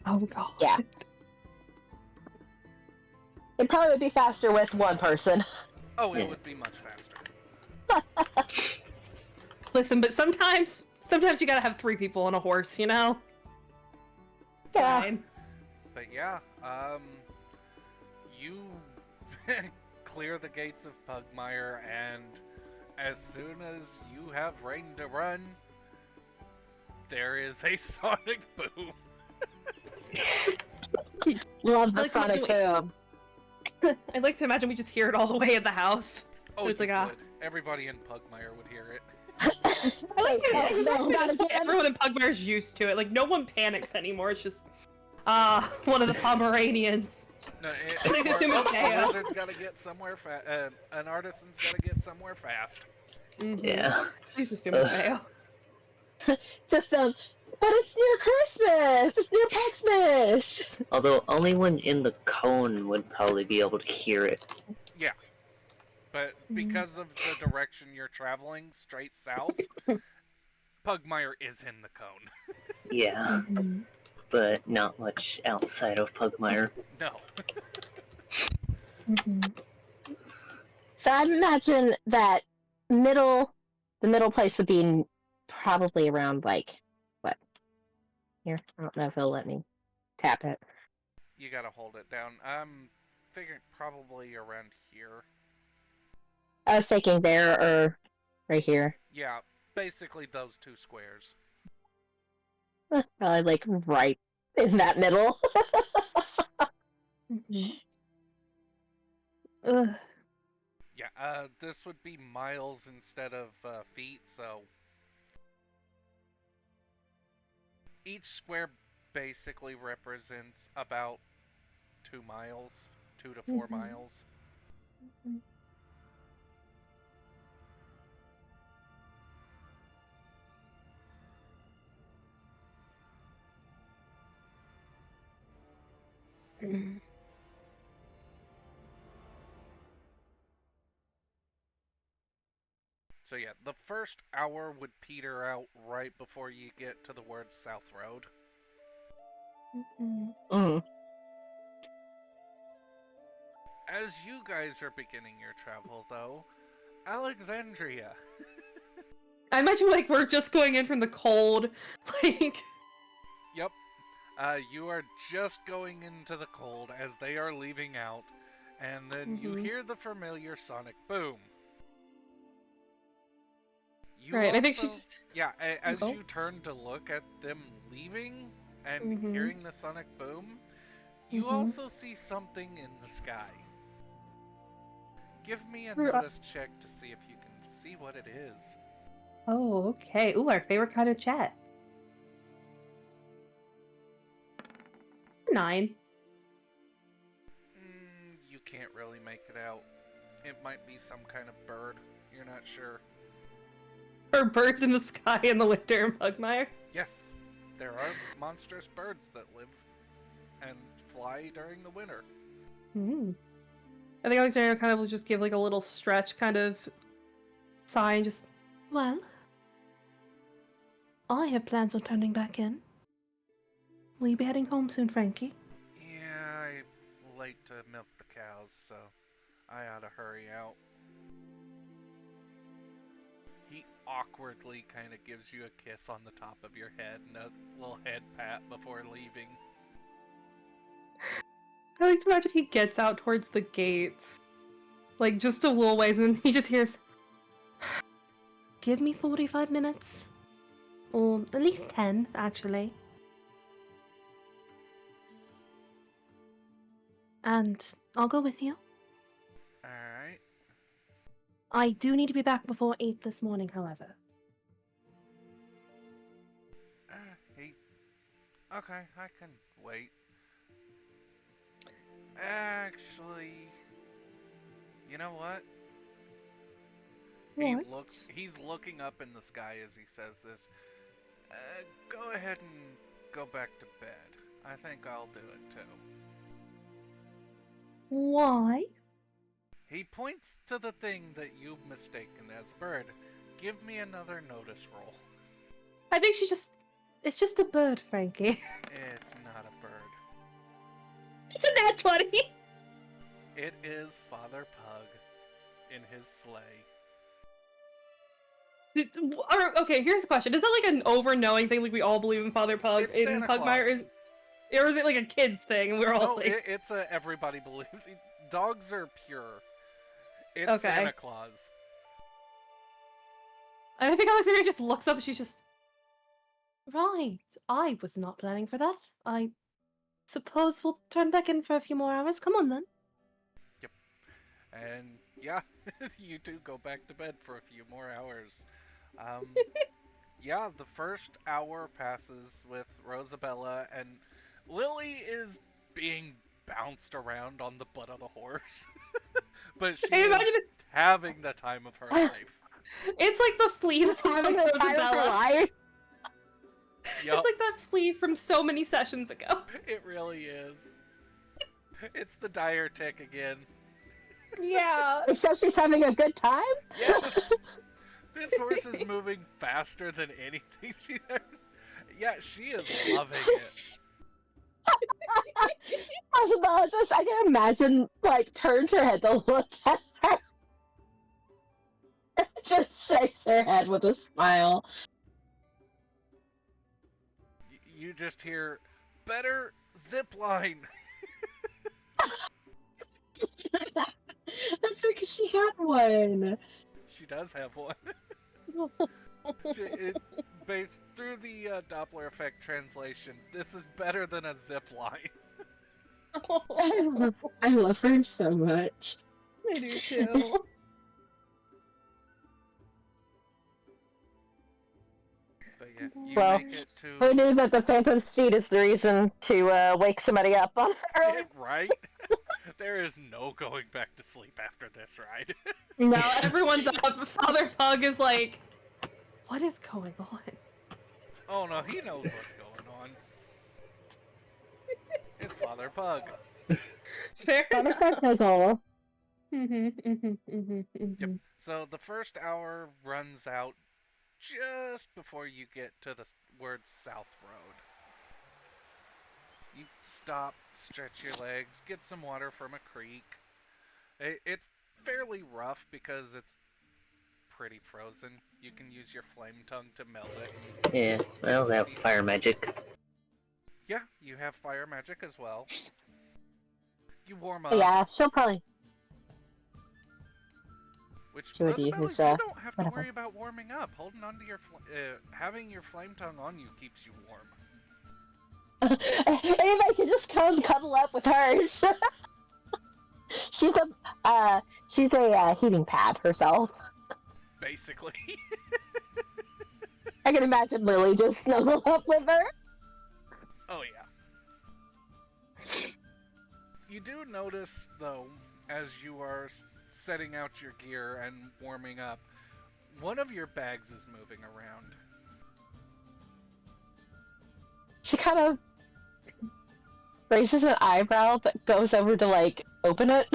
Oh god. Yeah. It probably would be faster with one person. Oh, it Yeah. would be much faster. Listen, but sometimes you gotta have 3 people on a horse, you know? Yeah. Fine. But yeah, you clear the gates of Pugmire, and as soon as you have rain to run, there is a sonic boom. Love the Like, sonic boom. I'd like to imagine we just hear it all the way at the house. Oh, It's you like, would. Everybody in Pugmire would hear it. Wait, Oh, no, not again. everyone in Pugmire's used to it. Like, no one panics anymore. It's just, one of the Pomeranians. No, They assume it's a Deo. wizard's gotta get somewhere fast. An artisan's gotta get somewhere fast. Mm-hmm. Yeah. Please assume it's Deo. Just but it's near Christmas. It's near Xmas. Although only one in the cone would probably be able to hear it. Yeah. But because of the direction you're traveling, straight south, Pugmire is in the cone. Yeah. Mm-hmm. But not much outside of Pugmire. No. Mm-hmm. So I imagine that the middle place would be probably around like what? Here, I don't know if it'll let me tap it. You gotta hold it down. I'm figuring probably around here. I was thinking there or right here. Yeah, basically those 2 squares. Probably like right in that middle. Mm-hmm. Ugh. Yeah, this would be miles instead of feet, so each square basically represents about 2 miles, 2 to 4 miles. Mm-hmm. So yeah, the first hour would peter out right before you get to the word South Road. Mm. As you guys are beginning your travel, though, Alexandria. I imagine, like, we're just going in from the cold. Like, Yep. You are just going into the cold as they are leaving out, and then you hear the familiar sonic boom. You right, I think also- she's. Yeah, as Oh. you turn to look at them leaving and hearing the sonic boom, you also see something in the sky. Give me a notice check to see if you can see what it is. Oh, okay. Ooh, our favorite kind of chat. 9. You can't really make it out. It might be some kind of bird. You're not sure. Or birds in the sky in the winter in Pugmire. Yes, there are monstrous birds that live and fly during the winter. I think Alexandria kind of will just give like a little stretch kind of sigh and just, well, I have plans on turning back in. Will you be heading home soon, Frankie? Yeah, I'm late to milk the cows, so I ought to hurry out. He awkwardly kind of gives you a kiss on the top of your head and a little head pat before leaving. I like to imagine he gets out towards the gates, like just a little ways, and then he just hears, give me 45 minutes. Or at least 10, actually. And I'll go with you. Alright. I do need to be back before 8 this morning, however. Okay, I can wait. Actually, you know what? What? He's looking up in the sky as he says this. Go ahead and go back to bed. I think I'll do it too. Why? He points to the thing that you've mistaken as a bird. Give me another notice roll. I think it's just a bird, Frankie. It's not a bird. It's a nat 20! It is Father Pug in his sleigh. Okay, here's the question. Is that like an over-knowing thing, like we all believe in Father Pug It's in Santa Pugmire? Claus. Or is it like a kid's thing and we're all No, like... it's a everybody believes. Dogs are pure. It's Okay. Santa Claus. I think Alexandria just looks up and she's just... Right, I was not planning for that. I suppose we'll turn back in for a few more hours. Come on then. Yep. And yeah, you two go back to bed for a few more hours. Yeah, the first hour passes with Rosabella, and Lily is being bounced around on the butt of the horse. But she Hey, is imagine having the time of her life. it's like the flea Just from having the time of her Rosabella. life. Yup, It's like that flea from so many sessions ago. it really is. It's the dire tick again. Yeah. Except she's having a good time. Yes! This horse is moving faster than anything she's ever... Yeah, she is loving it. Rosabella just, I can imagine, like, turns her head to look at her. Just shakes her head with a smile. You just hear, better zip line. That's because she had one. She does have one. Based through the Doppler effect translation, this is better than a zip line. I love her so much. I do too. But yeah, you Well, make it to... Who knew that the phantom seed is the reason to wake somebody up on early? Right? There is no going back to sleep after this ride. No, everyone's up. Father Pug is like, what is going on? Oh no, he knows what's going on. It's Father Pug. Fair enough. Buttercup knows all. Yep. So the first hour runs out just before you get to the word South Road. You stop, stretch your legs, get some water from a creek. It's fairly rough because it's pretty frozen. You can use your flame tongue to melt it. Yeah, I also have fire magic. Yeah, you have fire magic as well. You warm up. Yeah, she'll probably. Which, She would Rosabella, use, you don't have to whatever. worry about warming up. Holding on to your having your flame tongue on you keeps you warm. Anybody can just come cuddle up with hers. she's a heating pad herself. Basically. I can imagine Lily just snuggle up with her. Oh yeah. You do notice, though, as you are setting out your gear and warming up, one of your bags is moving around. She kind of raises an eyebrow but goes over to, like, open it.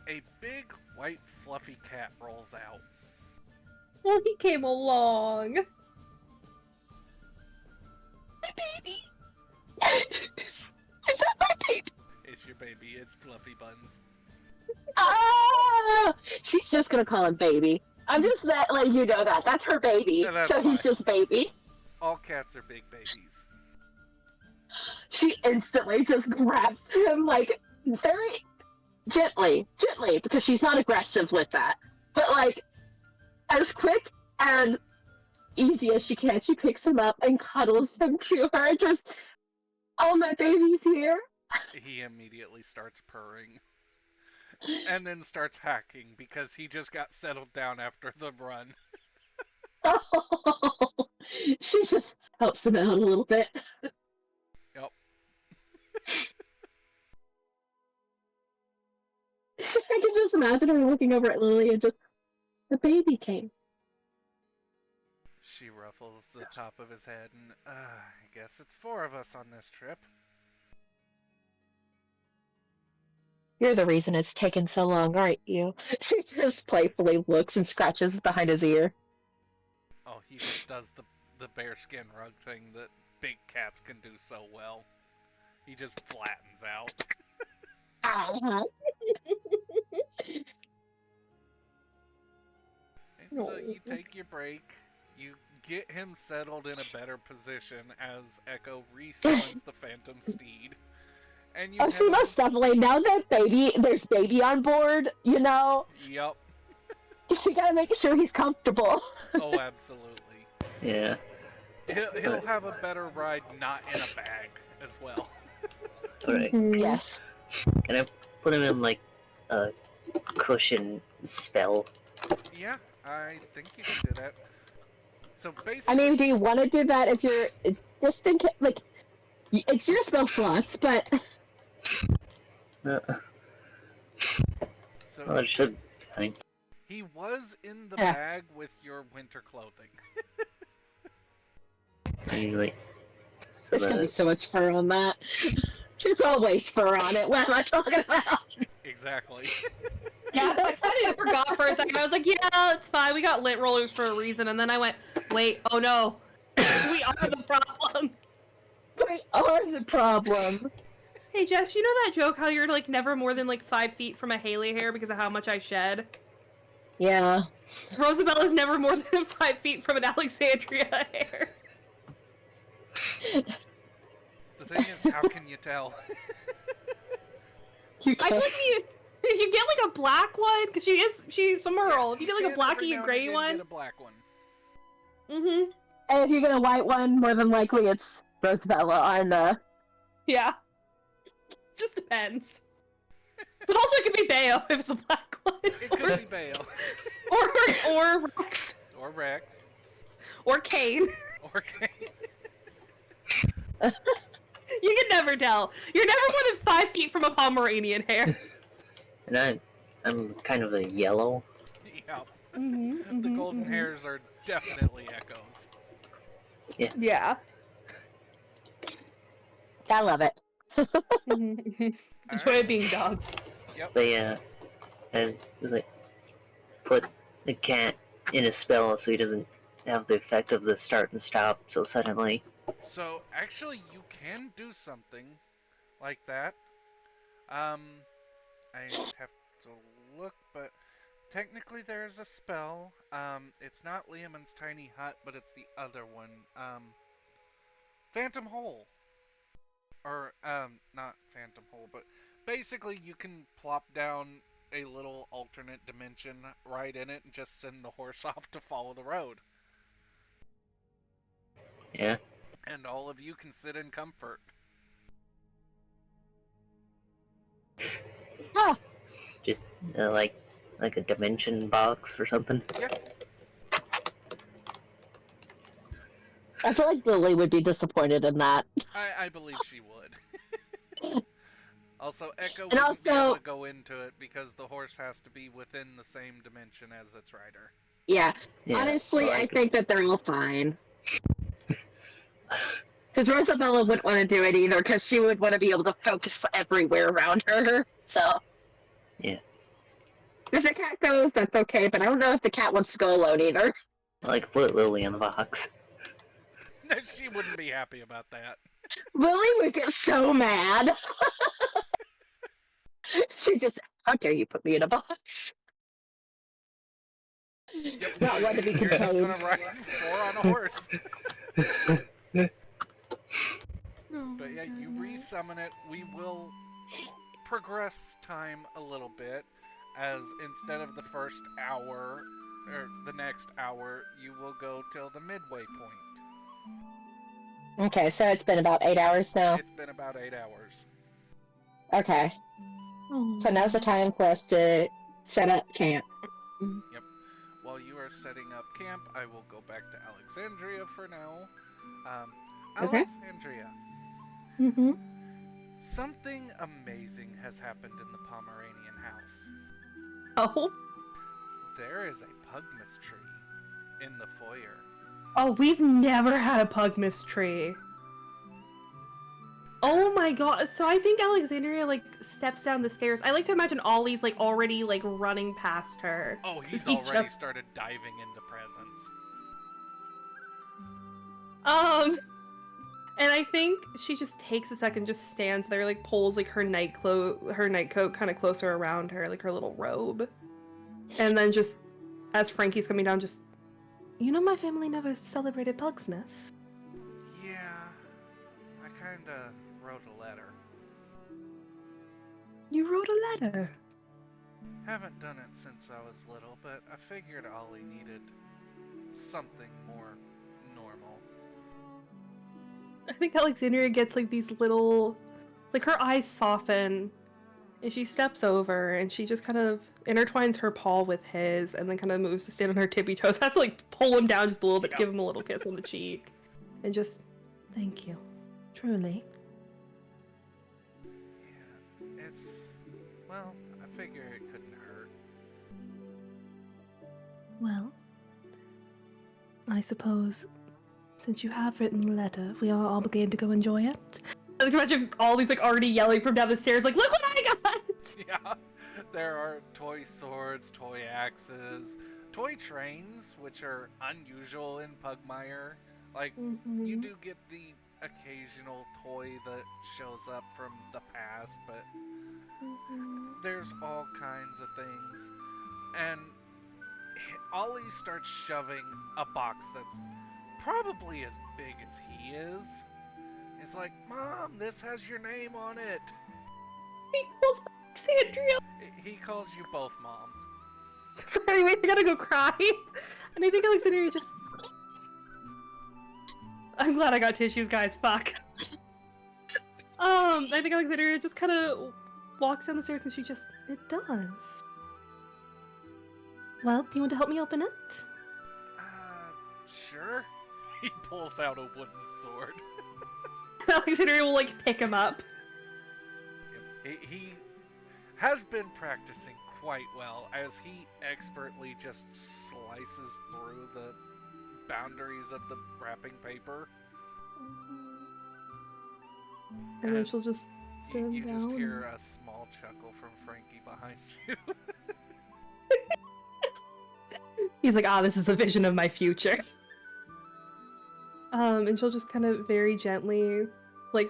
A big, white, fluffy cat rolls out. Well, he came along. My baby! Is that my baby? It's your baby. It's Fluffy Buns. Ah! She's just gonna call him baby. I'm just letting you know that. That's her baby. Yeah, that's so he's fine. just baby. All cats are big babies. She instantly just grabs him, like, very gently, because she's not aggressive with that. But, like, as quick and easy as she can, she picks him up and cuddles him to her, just, oh, my baby's here. He immediately starts purring. And then starts hacking because he just got settled down after the run. Oh, she just helps him out a little bit. Yep. I can just imagine her looking over at Lily and just, the baby came. She ruffles the top of his head and, I guess it's 4 of us on this trip. You're the reason it's taken so long, aren't you? She just playfully looks and scratches behind his ear. Oh, he just does the bearskin rug thing that big cats can do so well. He just flattens out. And so you take your break. You get him settled in a better position as Echo resummons the Phantom Steed. And you Oh, head she on. most definitely, now that there's baby on board, you know, Yep. she gotta make sure he's comfortable. Oh, absolutely. Yeah. He'll have a better ride not in a bag as well. Alright. Yes. Can I put him in, like, a cushion spell? Yeah, I think you can do that. So basically, I mean, do you want to do that if you're just in case, like, it's your spell slots, but Well, so it should, I think. he was in the Yeah. bag with your winter clothing. Usually. So there's gonna be the, so much fur on that. There's always fur on it. What am I talking about? Exactly. Yeah, I kind of forgot for a second. I was like, yeah, it's fine. We got lint rollers for a reason. And then I went, wait, oh no. We are the problem. We are the problem. Hey, Jess, you know that joke how you're, like, never more than, like, 5 feet from a Haley hair because of how much I shed? Yeah. Rosabella's never more than 5 feet from an Alexandria hair. The thing is, how can you tell? You I feel can't. like if you get, like, a black one, because she's a merle. If you get, like, a Every blacky now and and gray again, one. Get a black one. Mm-hmm. And if you get a white one, more than likely it's Rosabella on Yeah. Just depends. But also it could be Bayo if it's a black one. It could be Bale. or Rex. Or Rex. Or Kane. Or Kane. You can never tell. You're never more than 5 feet from a Pomeranian hair. and I'm kind of a yellow. Yeah. Mm-hmm, The golden hairs are definitely Echoes. Yeah. I love it. Enjoy Alright. being dogs. Yep. But yeah, and it's like, put the cat in a spell so he doesn't have the effect of the start and stop so suddenly. So, actually, you can do something like that. I have to look, but technically there's a spell. It's not Liamon's Tiny Hut, but it's the other one. Phantom Hole. Or, not Phantom Hole, but basically you can plop down a little alternate dimension right in it and just send the horse off to follow the road. Yeah. And all of you can sit in comfort. Ah, Just like a dimension box or something. Yeah. I feel like Lily would be disappointed in that. I believe she would. Also, Echo And wouldn't be able also- to go into it because the horse has to be within the same dimension as its rider. Yeah. Yeah. Honestly, well, I think that they're all fine. Because Rosabella wouldn't want to do it either, because she would want to be able to focus everywhere around her. So. Yeah. If the cat goes, that's okay, but I don't know if the cat wants to go alone either. Like, put Lily in the box. She wouldn't be happy about that. Lily would get so mad. She just, how dare you put me in a box? Yep. Not one to be You're just contained. gonna ride 4 on a horse. But yeah, you resummon it. We will progress time a little bit, as instead of the first hour, or the next hour, you will go till the midway point. Okay, so it's been about 8 hours now. It's been about 8 hours. Okay, so now's the time for us to set up camp. While you are setting up camp, I will go back to Alexandria for now. Okay. Alexandria, Mm-hmm. something amazing has happened in the Pomeranian house. Oh. There is a Pugmas tree in the foyer. Oh, we've never had a Pugmas tree. Oh my god. So I think Alexandria like steps down the stairs. I like to imagine Ollie's like already like running past her. Oh, 'Cause he's he already just started diving into presents. and I think she just takes a second, just stands there, like pulls like her nightcoat kind of closer around her, like her little robe. And then just as Frankie's coming down, just my family never celebrated Pugmas. Yeah, I kinda wrote a letter. You wrote a letter. Haven't done it since I was little, but I figured Ollie needed something more normal. I think Alexandria gets like these little, like her eyes soften, and she steps over and she just kind of intertwines her paw with his, and then kind of moves to stand on her tippy toes. Has to like pull him down just a little bit, Yep. give him a little kiss on the cheek, and just thank you, truly. Yeah, it's... well, I figure it couldn't hurt. Well, I suppose since you have written the letter, we are obligated to go enjoy it. I like to imagine all these like already yelling from down the stairs, like, look what I got! Yeah, there are toy swords, toy axes, toy trains, which are unusual in Pugmire. Like, you do get the occasional toy that shows up from the past, but there's all kinds of things. And Ollie starts shoving a box that's probably as big as he is. It's like, Mom, this has your name on it. He calls Alexandria. He calls you both Mom. Sorry, wait, I gotta go cry. And I think Alexandria just... I'm glad I got tissues, guys, fuck. I think Alexandria just kind of walks down the stairs and she just... It does. Well, do you want to help me open it? Sure. He pulls out a wooden sword. Alexandria will, like, pick him up. He has been practicing quite well, as he expertly just slices through the boundaries of the wrapping paper. And then she'll just sit him You down. just hear a small chuckle from Frankie behind you. He's like, this is a vision of my future. And she'll just kind of very gently, like,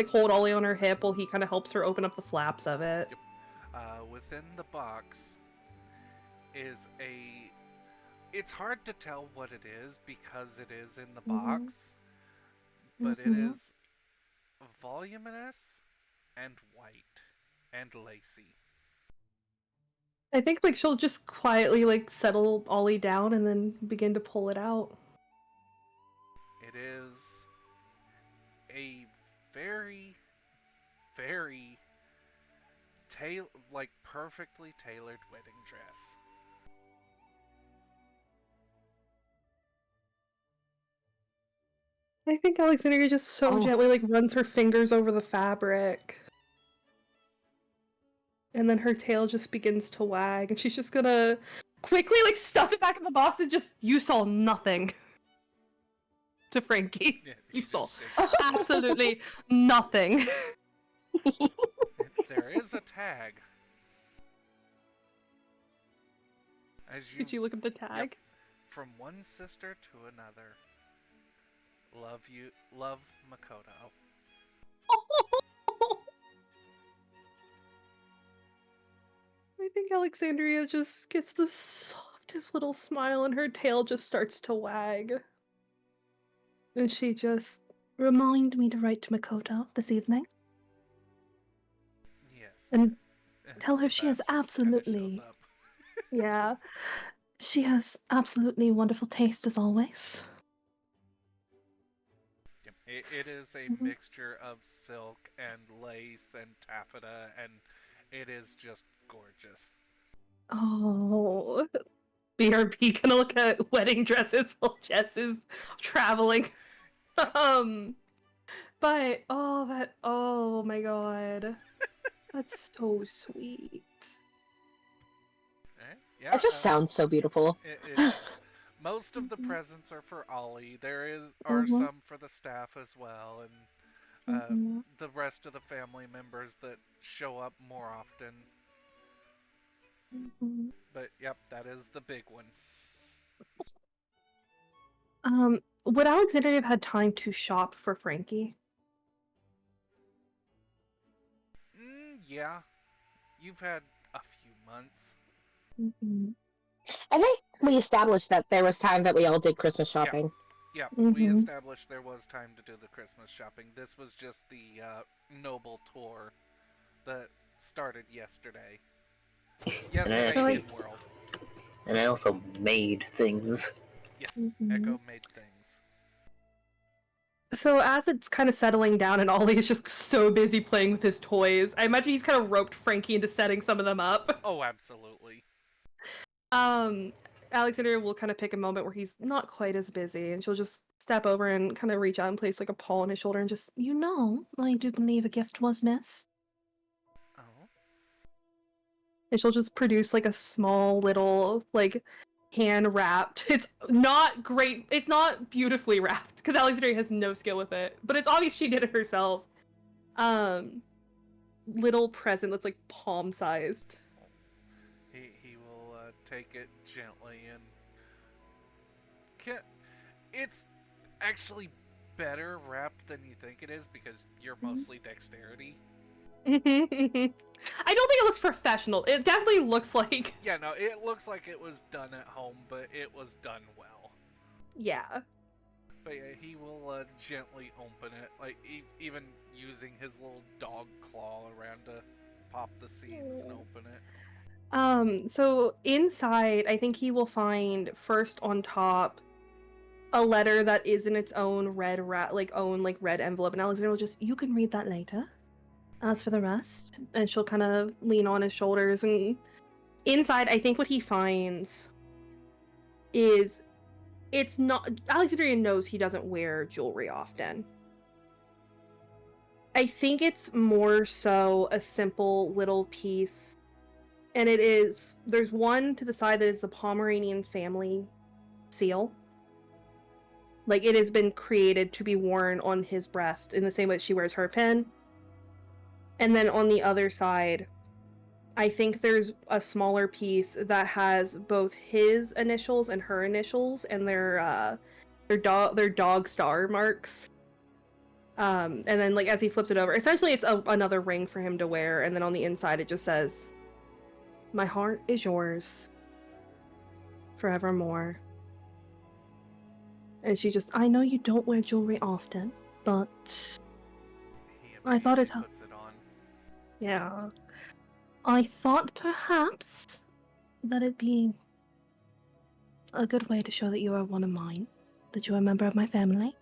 hold Ollie on her hip while he kind of helps her open up the flaps of it. Yep. Within the box is a... It's hard to tell what it is because it is in the box, but it is voluminous and white and lacy. I think, like, she'll just quietly, like, settle Ollie down and then begin to pull it out. It is a very, very perfectly tailored wedding dress. I think Alexandria just so gently, like, runs her fingers over the fabric. And then her tail just begins to wag, and she's just gonna quickly, like, stuff it back in the box and just, you saw nothing. To Frankie. Yeah, You saw shake it. absolutely nothing. There is a tag. Did you look at the tag? Yep. From one sister to another. Love Makoto. I think Alexandria just gets the softest little smile and her tail just starts to wag. And she just, remind me to write to Makoto this evening. Yes. And tell her she has Sebastian absolutely... kinda shows up. Yeah. She has absolutely wonderful taste as always. Yep. It is a mixture of silk and lace and taffeta, and it is just gorgeous. Oh, BRB gonna look at wedding dresses while Jess is traveling. But oh my god, that's so sweet. Yeah, It just sounds so beautiful. Most of the presents are for Ollie. There are some for the staff as well, and the rest of the family members that show up more often. But yep, that is the big one. Would Alexandria have had time to shop for Frankie? Yeah, you've had a few months. I think we established that there was time that we all did Christmas shopping. Yeah, we established there was time to do the Christmas shopping. This was just the Noble tour that started yesterday. Yesterday in World. And I also made things. Yes, Echo made things. So as it's kind of settling down and Ollie is just so busy playing with his toys, I imagine he's kind of roped Frankie into setting some of them up. Oh, absolutely. Alexandria will kind of pick a moment where he's not quite as busy, and she'll just step over and kind of reach out and place like a paw on his shoulder and just, I do believe a gift was missed. Oh. And she'll just produce like a small little like hand wrapped. It's not great. It's not beautifully wrapped because Alexandria has no skill with it, but it's obvious she did it herself. Little present that's like palm sized. He will take it gently and it's actually better wrapped than you think it is because you're mostly dexterity. I don't think it looks professional. It definitely looks like... Yeah, no, it looks like it was done at home, but it was done well. Yeah. But yeah, he will gently open it, like even using his little dog claw around to pop the seams and open it. So inside, I think he will find first on top a letter that is in its own red red envelope, and Alexandra will just, you can read that later. As for the rest, and she'll kind of lean on his shoulders, and inside, I think what he finds is it's not. Alexandria knows he doesn't wear jewelry often. I think it's more so a simple little piece, and it is. There's one to the side that is the Pomeranian family seal. Like, it has been created to be worn on his breast in the same way she wears her pin. And then on the other side, I think there's a smaller piece that has both his initials and her initials and their dog star marks. And then, like, as he flips it over, essentially it's another ring for him to wear, and then on the inside it just says, "My heart is yours forevermore." And she just, I know you don't wear jewelry often, but I thought it puts it on. Yeah. I thought perhaps that it'd be a good way to show that you are one of mine, that you are a member of my family.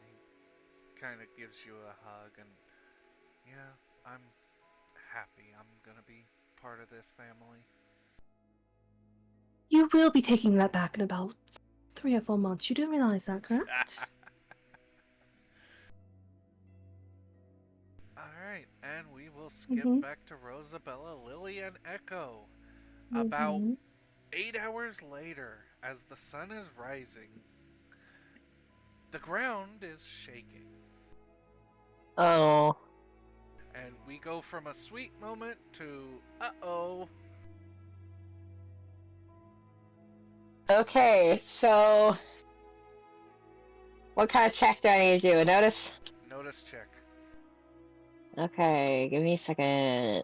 He kind of gives you a hug and, yeah, I'm happy I'm gonna be part of this family. You will be taking that back in about 3 or 4 months. You do realize that, correct? Alright, and we will skip back to Rosabella, Lily, and Echo. About 8 hours later, as the sun is rising, the ground is shaking. Oh. And we go from a sweet moment to, uh-oh. Okay, so what kind of check do I need to do? A notice? Notice check. Okay, give me a second.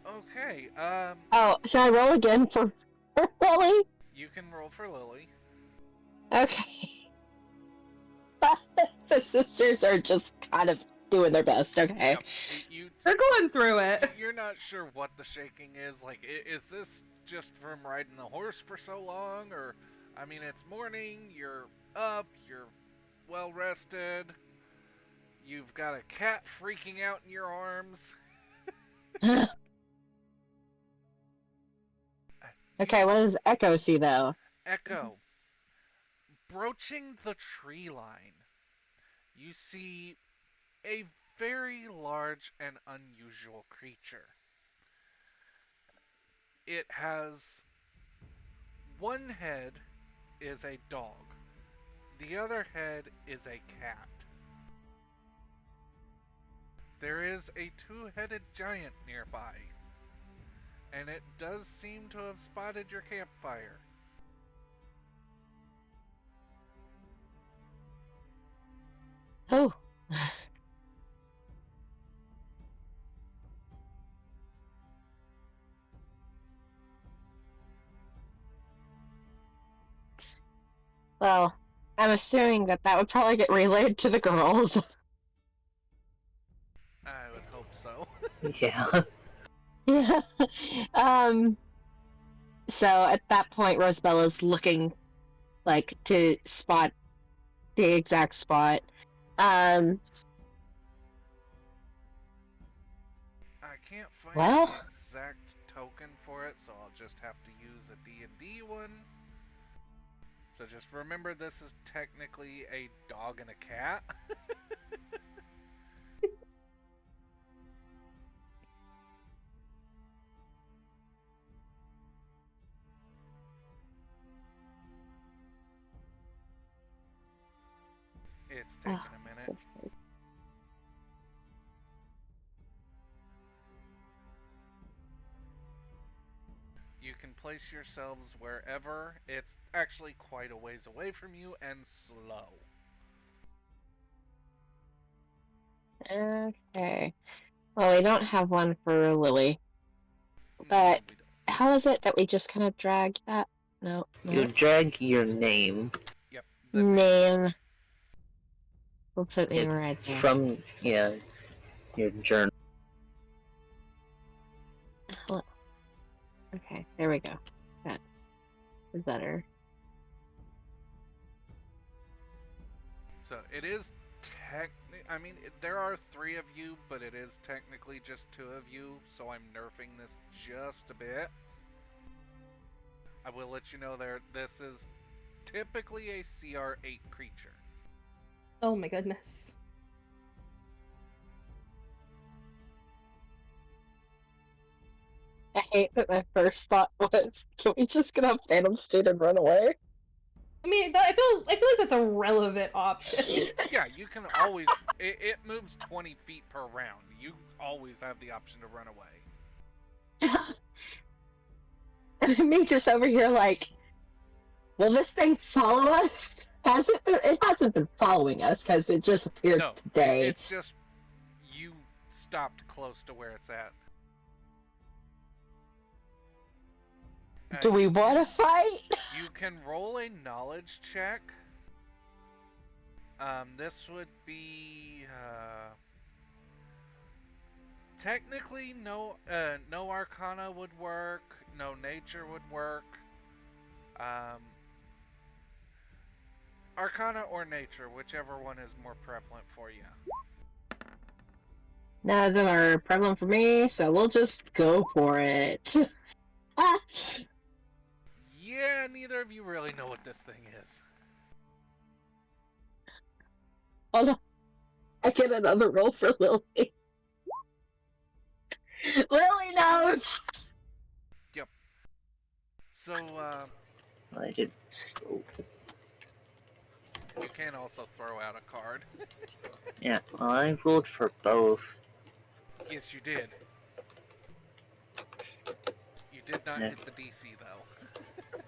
Okay, Oh, should I roll again for Lily? you can roll for Lily. Okay. The sisters are just kind of doing their best, okay? Yep. They're going through it. You're not sure what the shaking is. Like, is this just from riding the horse for so long? Or, I mean, it's morning, you're up, you're well rested, you've got a cat freaking out in your arms. Okay, what does Echo see, though? Echo, broaching the tree line, you see a very large and unusual creature. It has one head is a dog. The other head is a cat. There is a two-headed giant nearby, and it does seem to have spotted your campfire. Oh. Well, I'm assuming that would probably get relayed to the girls. I would hope so. Yeah. Yeah. So at that point, Rosabella's looking like to spot the exact spot. Um. I can't find Well. the exact token for it, so I'll just have to use a D&D one. So just remember, this is technically a dog and a cat. It's taking a minute. You can place yourselves wherever. It's actually quite a ways away from you and slow. Okay. Well, we don't have one for Lily. But we don't. how is it that we just kind of drag that? No. You drag your name. Yep. Name. We'll put me It's right there. from, your journal. Hello. Okay, there we go. That is better. So it is there are 3 of you, but it is technically just 2 of you, so I'm nerfing this just a bit. I will let you know this is typically a CR8 creature. Oh my goodness. I hate that my first thought was, can we just get on Phantom State and run away? I mean, I feel like that's a relevant option. Yeah, you can always... it moves 20 feet per round. You always have the option to run away. And me just over here like, will this thing follow us? It hasn't been following us because it just appeared today. It's just you stopped close to where it's at. Do we want to fight? You can roll a knowledge check. This would be technically no Arcana would work, no Nature would work. Arcana or Nature, whichever one is more prevalent for you. None of them are prevalent for me, so we'll just go for it. Yeah, neither of you really know what this thing is. Hold on. I get another roll for Lily. Lily knows! Yep. So, I did. Oh. You can also throw out a card. Yeah, well, I rolled for both. Yes, you did. You did not hit the DC, though.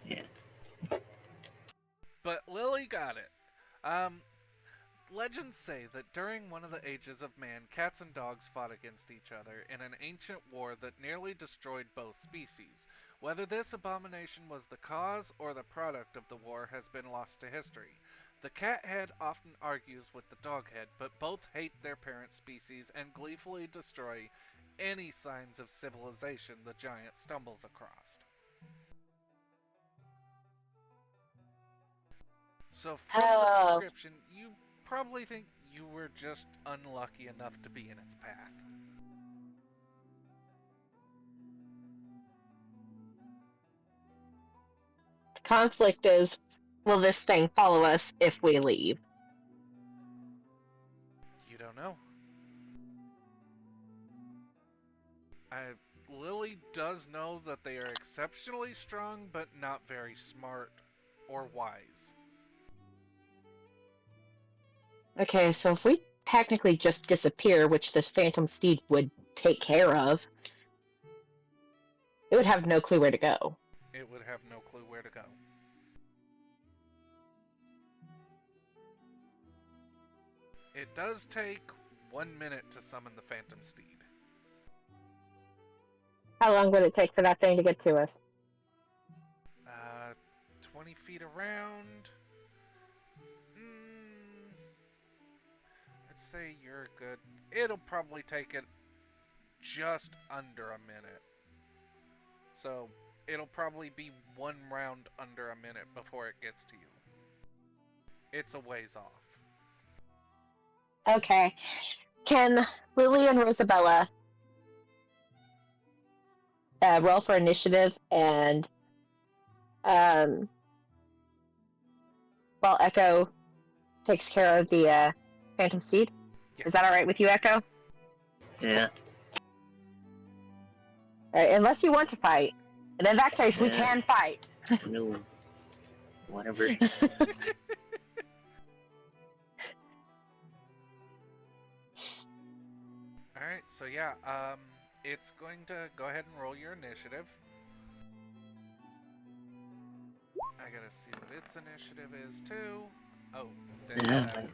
Yeah. But Lily got it. Legends say that during one of the ages of man, cats and dogs fought against each other in an ancient war that nearly destroyed both species. Whether this abomination was the cause or the product of the war has been lost to history. The cat head often argues with the dog head, but both hate their parent species and gleefully destroy any signs of civilization the giant stumbles across. So from the description, you probably think you were just unlucky enough to be in its path. The conflict is, will this thing follow us if we leave? You don't know. Lily does know that they are exceptionally strong, but not very smart or wise. Okay, so if we technically just disappear, which this phantom steed would take care of, it would have no clue where to go. It would have no clue where to go. It does take 1 minute to summon the Phantom Steed. How long would it take for that thing to get to us? 20 feet around. I'd say you're good. It'll probably take it just under a minute. So it'll probably be 1 round under a minute before it gets to you. It's a ways off. Okay. Can Lily and Rosabella roll for initiative and while Echo takes care of the Phantom Steed? Yes. Is that alright with you, Echo? Yeah. Unless you want to fight. And in that case, we Yeah. can fight. No. Whatever. Alright, so yeah, it's going to go ahead and roll your initiative. I gotta see what its initiative is too. Oh, there Yeah, it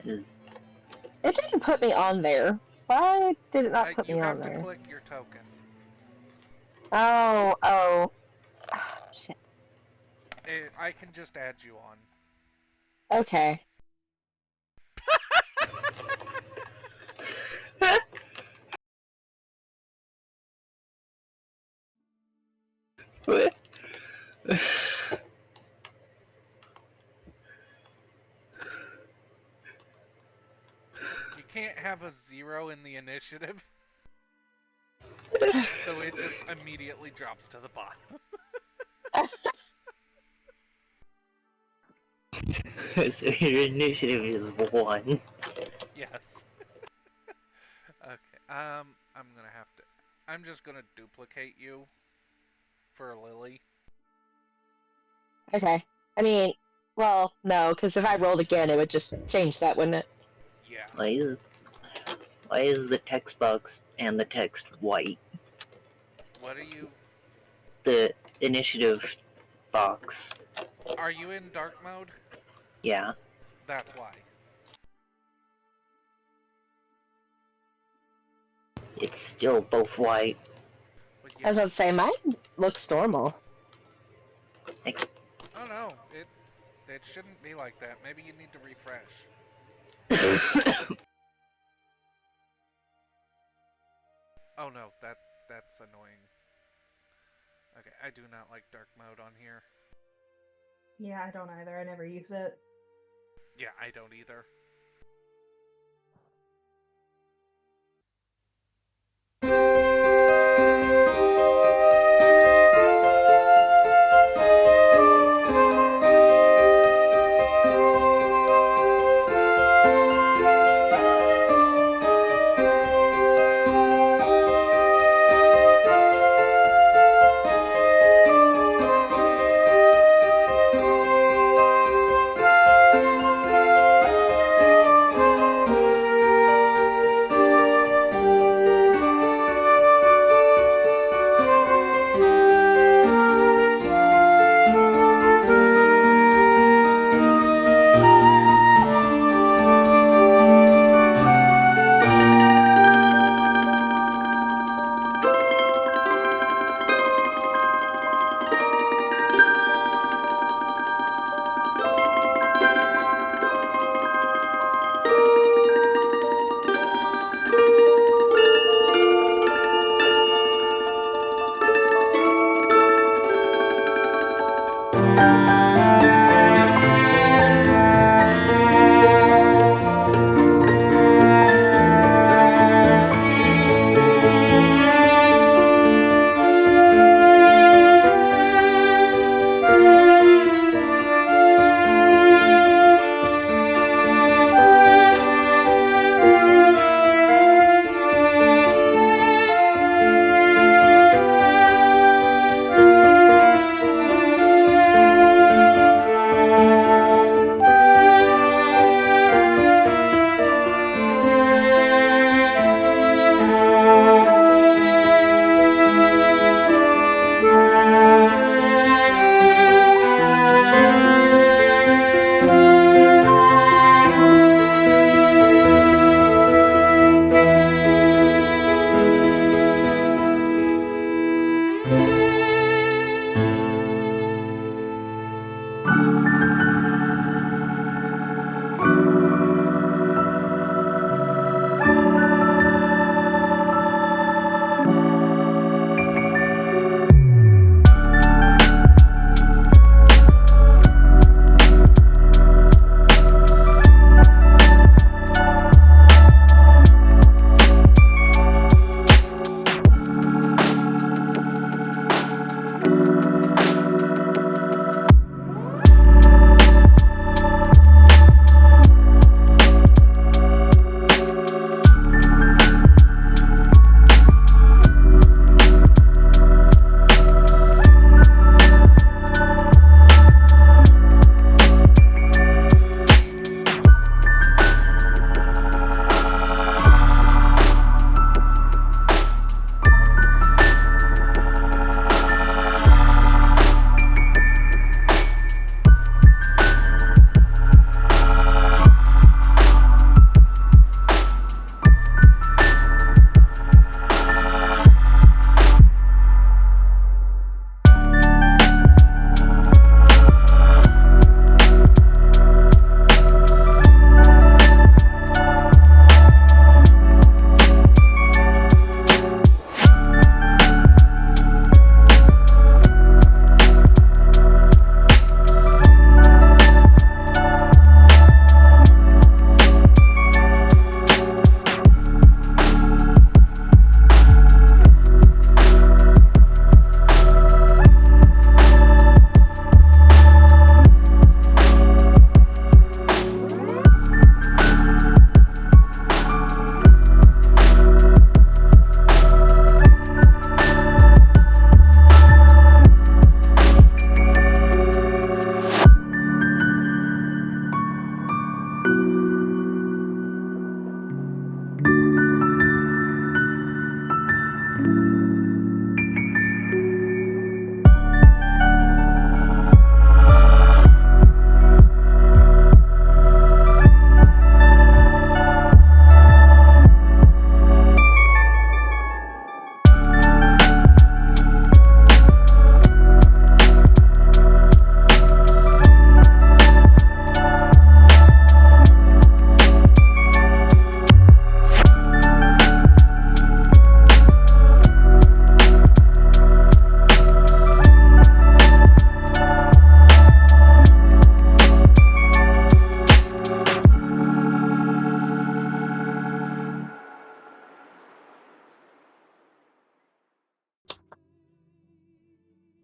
is. It didn't put me on there. Why did it not put You me have on to there? click your token. Oh. Ah, shit. I can just add you on. Okay. What? You can't have a 0 in the initiative, so it just immediately drops to the bottom. So your initiative is 1. Yes. Okay. I'm gonna have to. I'm just gonna duplicate you for Lily. Okay. I mean, well, no, because if I rolled again, it would just change that, wouldn't it? Yeah. Why is the text box and the text white? What are you? The initiative box. Are you in dark mode? Yeah. That's why. It's still both white. But I was yeah. about to say, mine looks normal. Oh no, it shouldn't be like that. Maybe you need to refresh. Oh no, that's annoying. Okay, I do not like dark mode on here. Yeah, I don't either. I never use it. Yeah, I don't either.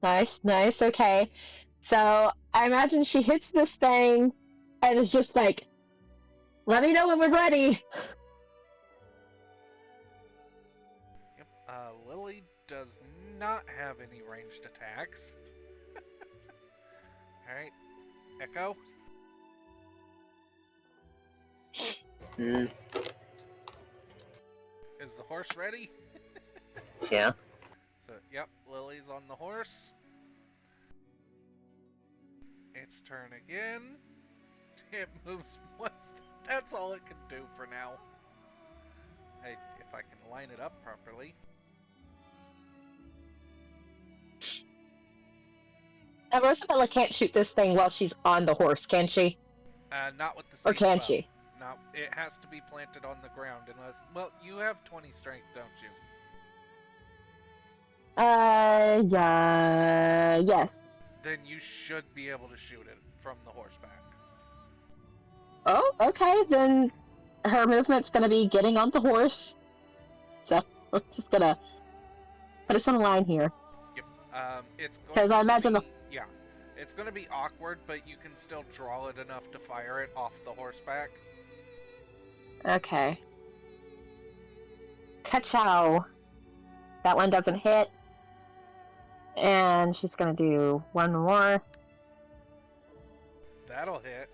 Nice, nice. Okay. So I imagine she hits this thing and is just like, let me know when we're ready. Yep. Lily does not have any ranged attacks. Alright. Echo? Mm, Is the horse ready? yeah. So, yep, Lily's on the horse. Its turn again. It moves once. That's all it can do for now. Hey, if I can line it up properly. And Rosabella can't shoot this thing while she's on the horse, can she? Not with the Or siege can bow. she? No, it has to be planted on the ground unless... Well, you have 20 strength, don't you? Yeah, yes. Then you should be able to shoot it from the horseback. Oh, okay, then her movement's gonna be getting on the horse. So, we're just gonna put us on a line here. Yep. It's going Because I imagine to the... be... Yeah. It's going to be awkward, but you can still draw it enough to fire it off the horseback. Okay. Ka-chow. That one doesn't hit. And she's gonna do one more. That'll hit.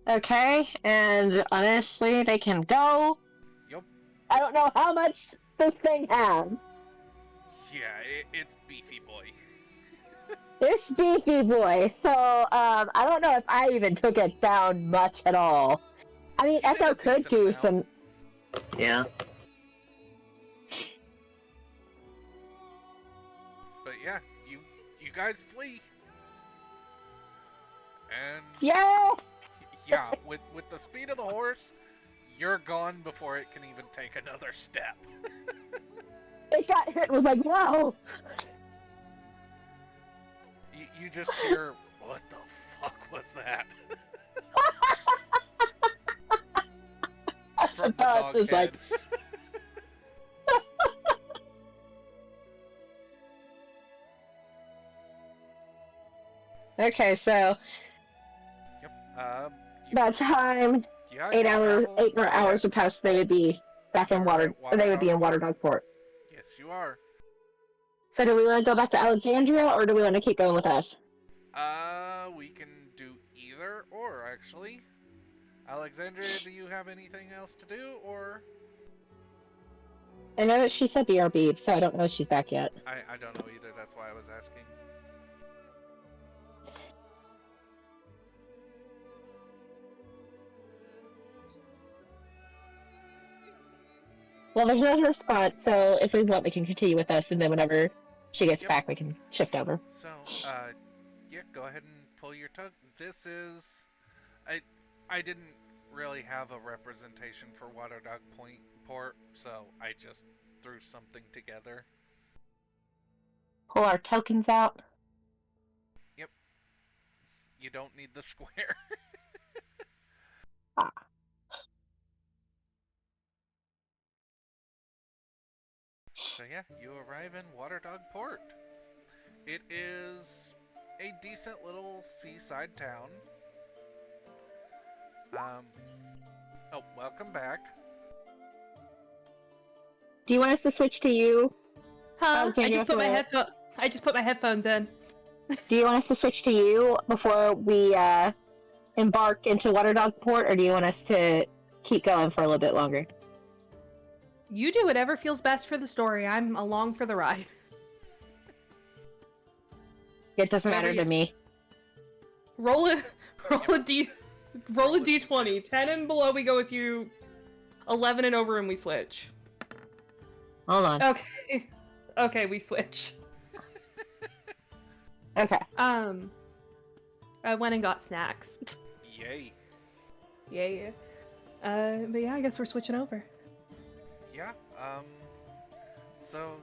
Okay, and honestly, they can go. Yep. I don't know how much this thing has. Yeah, it's beefy boy. This beefy boy. So, I don't know if I even took it down much at all. I mean, You did Echo a could decent do amount. some... Yeah. But yeah, you guys flee. And Yeah! yeah, with the speed of the horse, you're gone before it can even take another step. It got hit, was like, whoa! You just hear, what the fuck was that? From the It's dog just head. Okay, so Yep. by the time Yeah, 8 you hours, travel 8 more hours would pass, they would be back in You're water. at They would be in Water Water Port. Yes, you are. So do we want to go back to Alexandria, or do we want to keep going with us? We can do either or, actually. Alexandria, do you have anything else to do, or? I know that she said BRB, so I don't know if she's back yet. I don't know either, that's why I was asking. Well, there's another spot, so if we want, we can continue with us, and then whenever she gets Yep. back, we can shift over. So, yeah, go ahead and pull your tug. This is... I didn't really have a representation for Water Dog Port, so I just threw something together. Pull our tokens out. Yep. You don't need the square. Ah. So yeah, you arrive in Water Dog Port. It is a decent little seaside town. Oh, welcome back. Do you want us to switch to you? Huh? Okay, I just put my yeah. I just put my headphones in. Do you want us to switch to you before we embark into Water Dog Port, or do you want us to keep going for a little bit longer? You do whatever feels best for the story. I'm along for the ride. It doesn't matter to me. Roll a d20. 10 and below we go with you. 11 and over and we switch. Hold on. Okay. Okay, we switch. Okay. I went and got snacks. Yay. Yeah. But yeah, I guess we're switching over. Yeah, so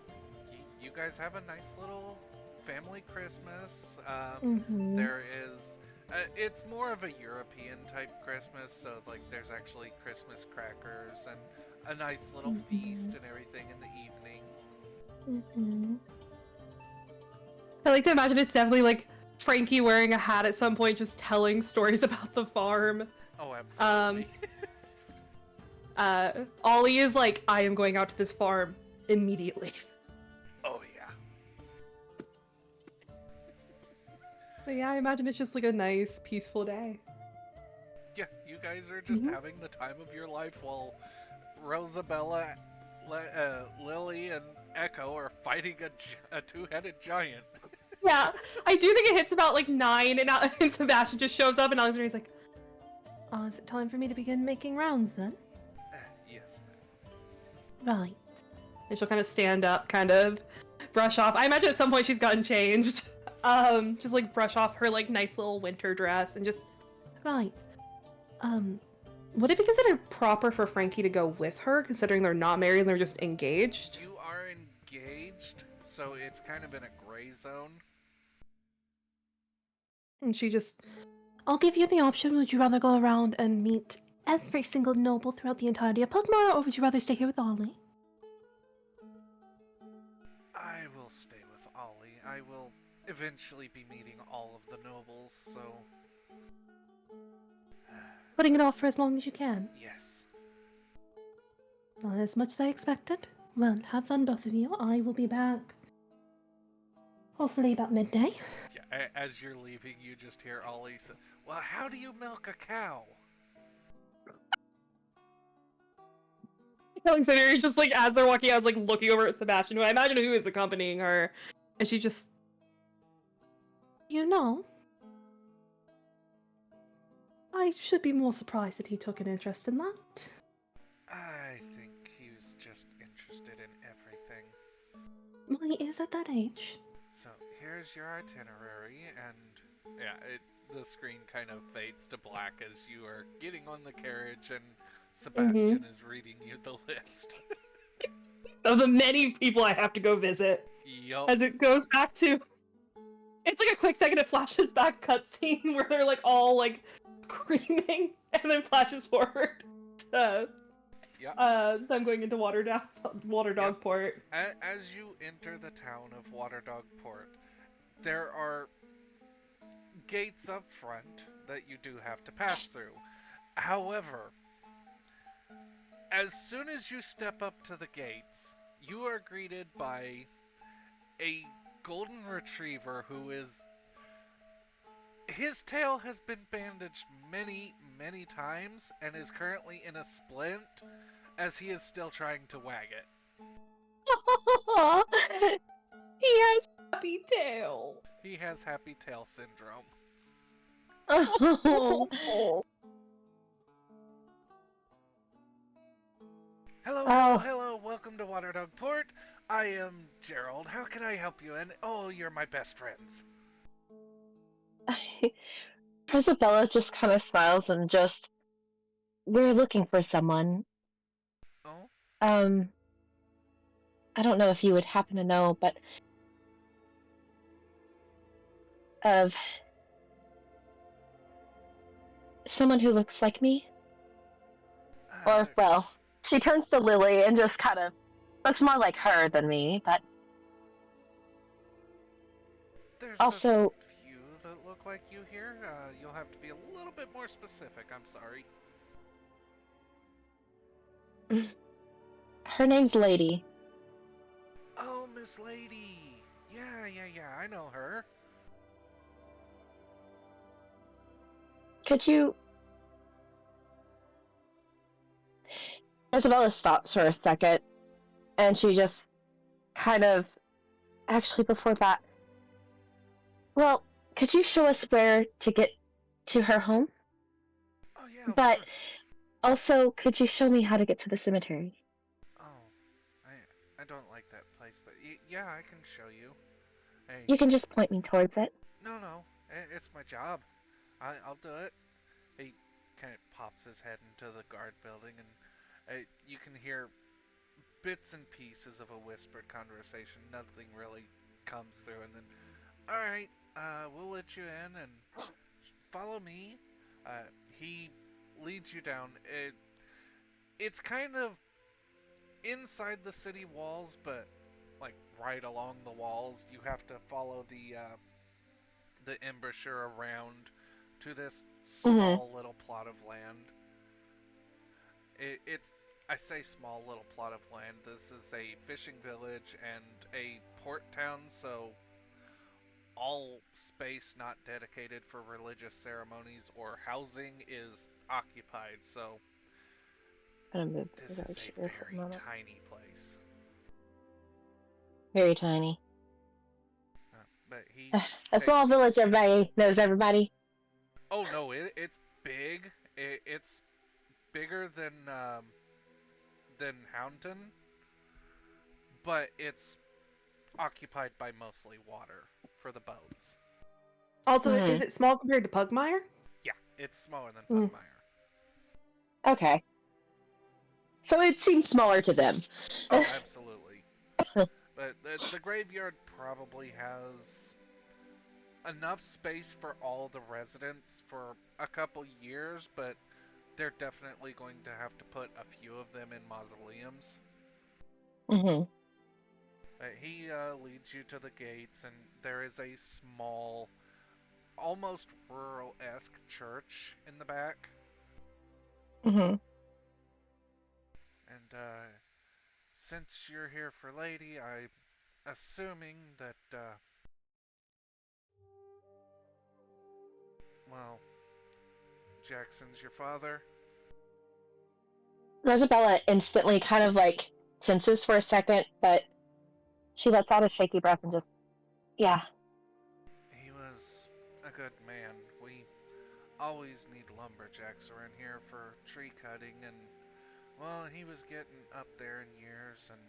you guys have a nice little family Christmas. Mhm. There is, it's more of a European type Christmas, so like there's actually Christmas crackers and a nice little feast and everything in the evening. I like to imagine it's definitely like Frankie wearing a hat at some point, just telling stories about the farm. Oh, absolutely. Ollie is like, I am going out to this farm immediately. Oh, yeah. But yeah, I imagine it's just like a nice, peaceful day. Yeah, you guys are just having the time of your life while Rosabella, Lily, and Echo are fighting a two-headed giant. Yeah, I do think it hits about like 9, and Sebastian just shows up, and Alexander's like, is it time for me to begin making rounds then? Yes, ma'am. Right. And she'll kind of stand up, kind of brush off. I imagine at some point she's gotten changed. Just like brush off her like nice little winter dress and just, right. Would it be considered proper for Frankie to go with her, considering they're not married and they're just engaged? You are engaged, so it's kind of in a gray zone. And she just, I'll give you the option. Would you rather go around and meet every single noble throughout the entirety of Pugmire, or would you rather stay here with Ollie? I will stay with Ollie. I will eventually be meeting all of the nobles, so... Putting it off for as long as you can. Yes. Well, as much as I expected. Well, have fun, both of you. I will be back. Hopefully about midday. Yeah, as you're leaving, you just hear Ollie say, well, how do you milk a cow? Alexander is just like, as they're walking out, I was like looking over at Sebastian, who I imagine who is accompanying her. And she just... You know... I should be more surprised that he took an interest in that. I think he was just interested in everything. Well, he is at that age. So, here's your itinerary, and... Yeah, the screen kind of fades to black as you are getting on the carriage, and Sebastian is reading you the list. Of the many people I have to go visit. Yup. As it goes back to... It's like a quick second, it flashes back cutscene where they're like all like screaming, and then flashes forward to them going into Waterdogport. As you enter the town of Waterdogport, there are gates up front that you do have to pass through. However, as soon as you step up to the gates, you are greeted by a golden retriever who is... His tail has been bandaged many, many times and is currently in a splint as he is still trying to wag it. He has happy tail. He has happy tail syndrome. Oh. Hello, welcome to Waterdogport. I am Gerald. How can I help you? And you're my best friends. Rosabella just kind of smiles and just, we're looking for someone. Oh? I don't know if you would happen to know, but of someone who looks like me? Or, well, she turns to Lily and just kind of looks more like her than me, but there's also... a few that look like you here. You'll have to be a little bit more specific, I'm sorry. Her name's Lady. Oh, Miss Lady. Yeah, I know her. Could you... Isabella stops for a second, and she just kind of... Actually, before that... Well, could you show us where to get to her home? Oh, yeah, of But course. also, could you show me how to get to the cemetery? Oh, I don't like that place, but yeah, I can show you. Hey, You can just point me towards it. no, it's my job. I'll do it. He kind of pops his head into the guard building, and you can hear bits and pieces of a whispered conversation. Nothing really comes through, and then, all right, we'll let you in and follow me. He leads you down. It's kind of inside the city walls, but like right along the walls. You have to follow the embouchure around to this Mm-hmm. small little plot of land. It's I say small little plot of land. This is a fishing village and a port town, so all space not dedicated for religious ceremonies or housing is occupied. So I'm gonna move this it right is a here for a very moment. tiny place. Very tiny. But he A takes. small village, everybody knows everybody. Oh no, it's big. It's bigger than Houndton, but it's occupied by mostly water for the boats. Also, Mm-hmm. is it small compared to Pugmire? Yeah, it's smaller than Mm. Pugmire. Okay. So it seems smaller to them. Oh, absolutely. But the graveyard probably has enough space for all the residents for a couple years, but they're definitely going to have to put a few of them in mausoleums. Mm-hmm. He leads you to the gates, and there is a small, almost rural-esque church in the back. Mm-hmm. And since you're here for Lady, I'm assuming that, well, Jackson's your father. Rosabella instantly kind of like tenses for a second, but she lets out a shaky breath and just, yeah. He was a good man. We always need lumberjacks around here for tree cutting, and, well, he was getting up there in years, and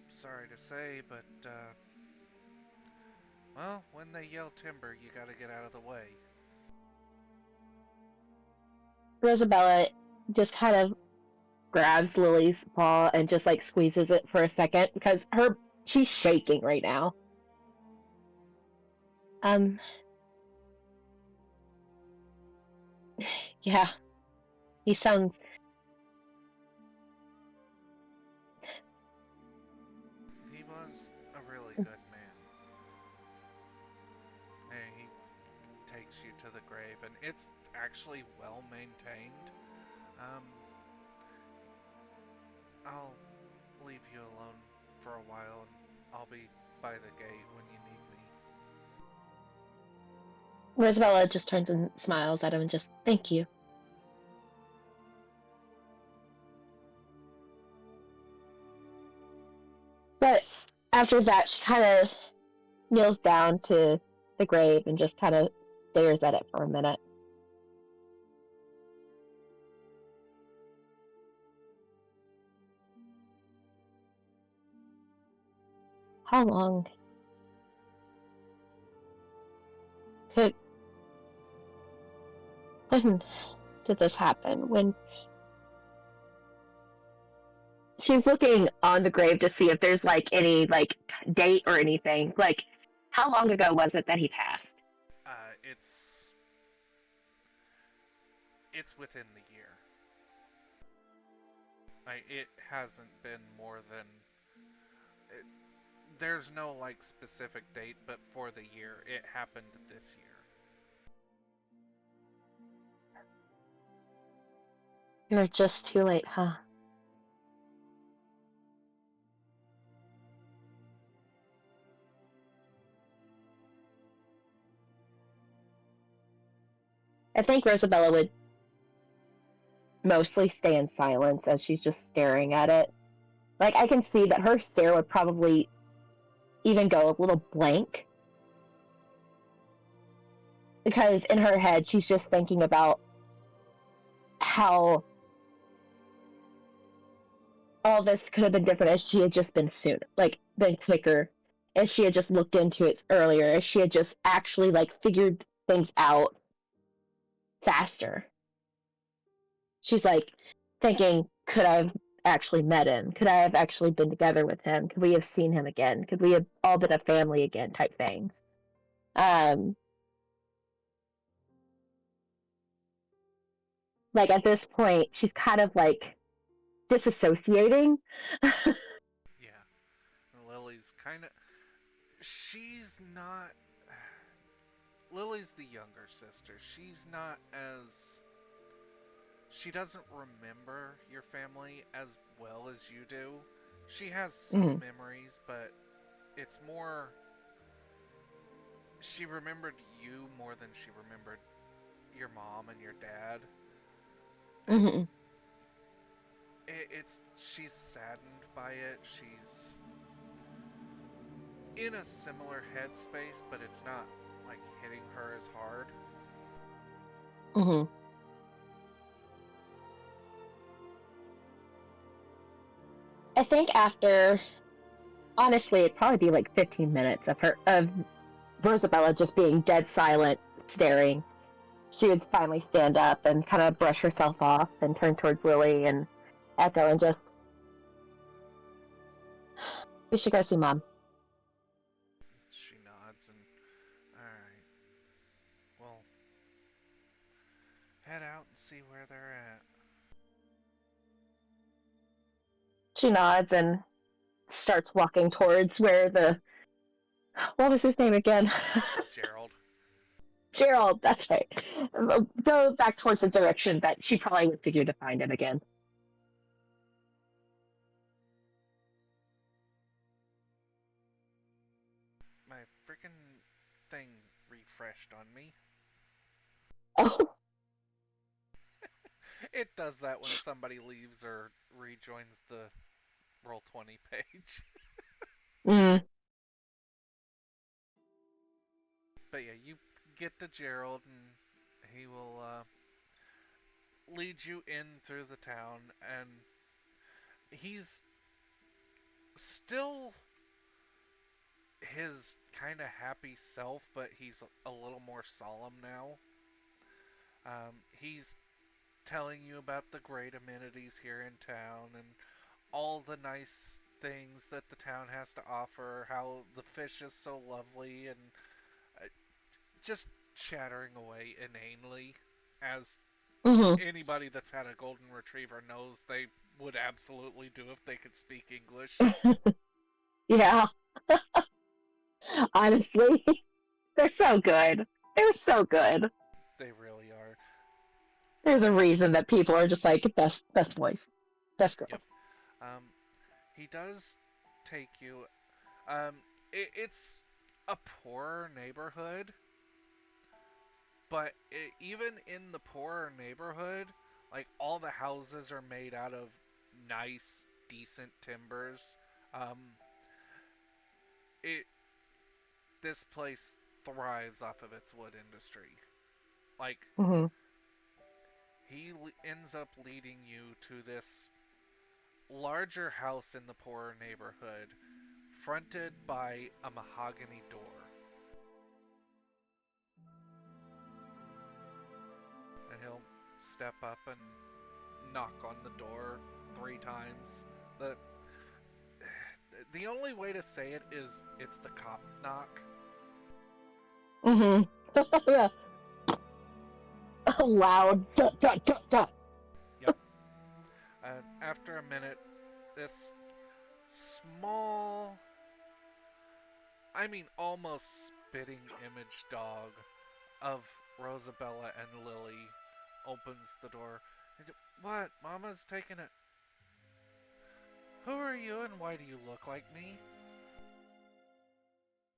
sorry to say, but, well, when they yell timber, you gotta get out of the way. Rosabella just kind of grabs Lily's paw and just like squeezes it for a second because she's shaking right now. Um, yeah, he sounds. He was a really good man. And he takes you to the grave, and it's actually well maintained. Um, I'll leave you alone for a while, and I'll be by the gate when you need me. Rosabella just turns and smiles at him and just, thank you. But after that, she kind of kneels down to the grave and just kind of stares at it for a minute. How long could when did this happen? When she's looking on the grave to see if there's like any like date or anything. Like, how long ago was it that he passed? It's within the year. It hasn't been more than. It, there's no like specific date, but for the year, it happened this year. You're just too late, huh? I think Rosabella would mostly stay in silence as she's just staring at it. Like, I can see that her stare would probably even go a little blank because in her head she's just thinking about how all this could have been different if she had just been sooner, like been quicker, if she had just looked into it earlier, if she had just actually like figured things out faster. She's like thinking, could I have actually met him? Could I have actually been together with him? Could we have seen him again? Could we have all been a family again? Type things. Um, like at this point, she's kind of like disassociating. Yeah. And Lily's kind of. She's not. Lily's the younger sister. She's not as. She doesn't remember your family as well as you do. She has some Mhm. memories, but it's more. She remembered you more than she remembered your mom and your dad. And Mhm. it's. She's saddened by it. She's in a similar headspace, but it's not like hitting her as hard. Mhm. I think after, honestly, it'd probably be like 15 minutes of Rosabella just being dead silent, staring. She would finally stand up and kind of brush herself off and turn towards Lily and Echo and just, we should go see Mom. She nods and, alright, well, head out and see where they're at. She nods and starts walking towards where what was his name again? Gerald. Gerald, that's right. Go back towards the direction that she probably would figure to find him again. My freaking thing refreshed on me. Oh. It does that when somebody leaves or rejoins the Roll20 page. Mm. But yeah, you get to Gerald and he will lead you in through the town, and he's still his kind of happy self, but he's a little more solemn now. He's telling you about the great amenities here in town and all the nice things that the town has to offer, how the fish is so lovely, and uh, just chattering away inanely, as Mm-hmm. anybody that's had a golden retriever knows they would absolutely do if they could speak English. Yeah. Honestly, they're so good. They're so good. They really are. There's a But yeah, reason that people are just like best boys, best yep. girls. Um, he does take you. Um, it's a poorer neighborhood, but even in the poorer neighborhood, like all the houses are made out of nice, decent timbers. Um, it this place thrives off of its wood industry. Like Mm-hmm. he ends up leading you to this larger house in the poorer neighborhood, fronted by a mahogany door. And he'll step up and knock on the door 3 times. The the only way to say it is it's the cop knock. Mm-hmm. A loud dut dut dut dut. Yep. And after a minute, this small, I mean almost spitting image dog of Rosabella and Lily opens the door. What? Mama's taking it. Who are you and why do you look like me?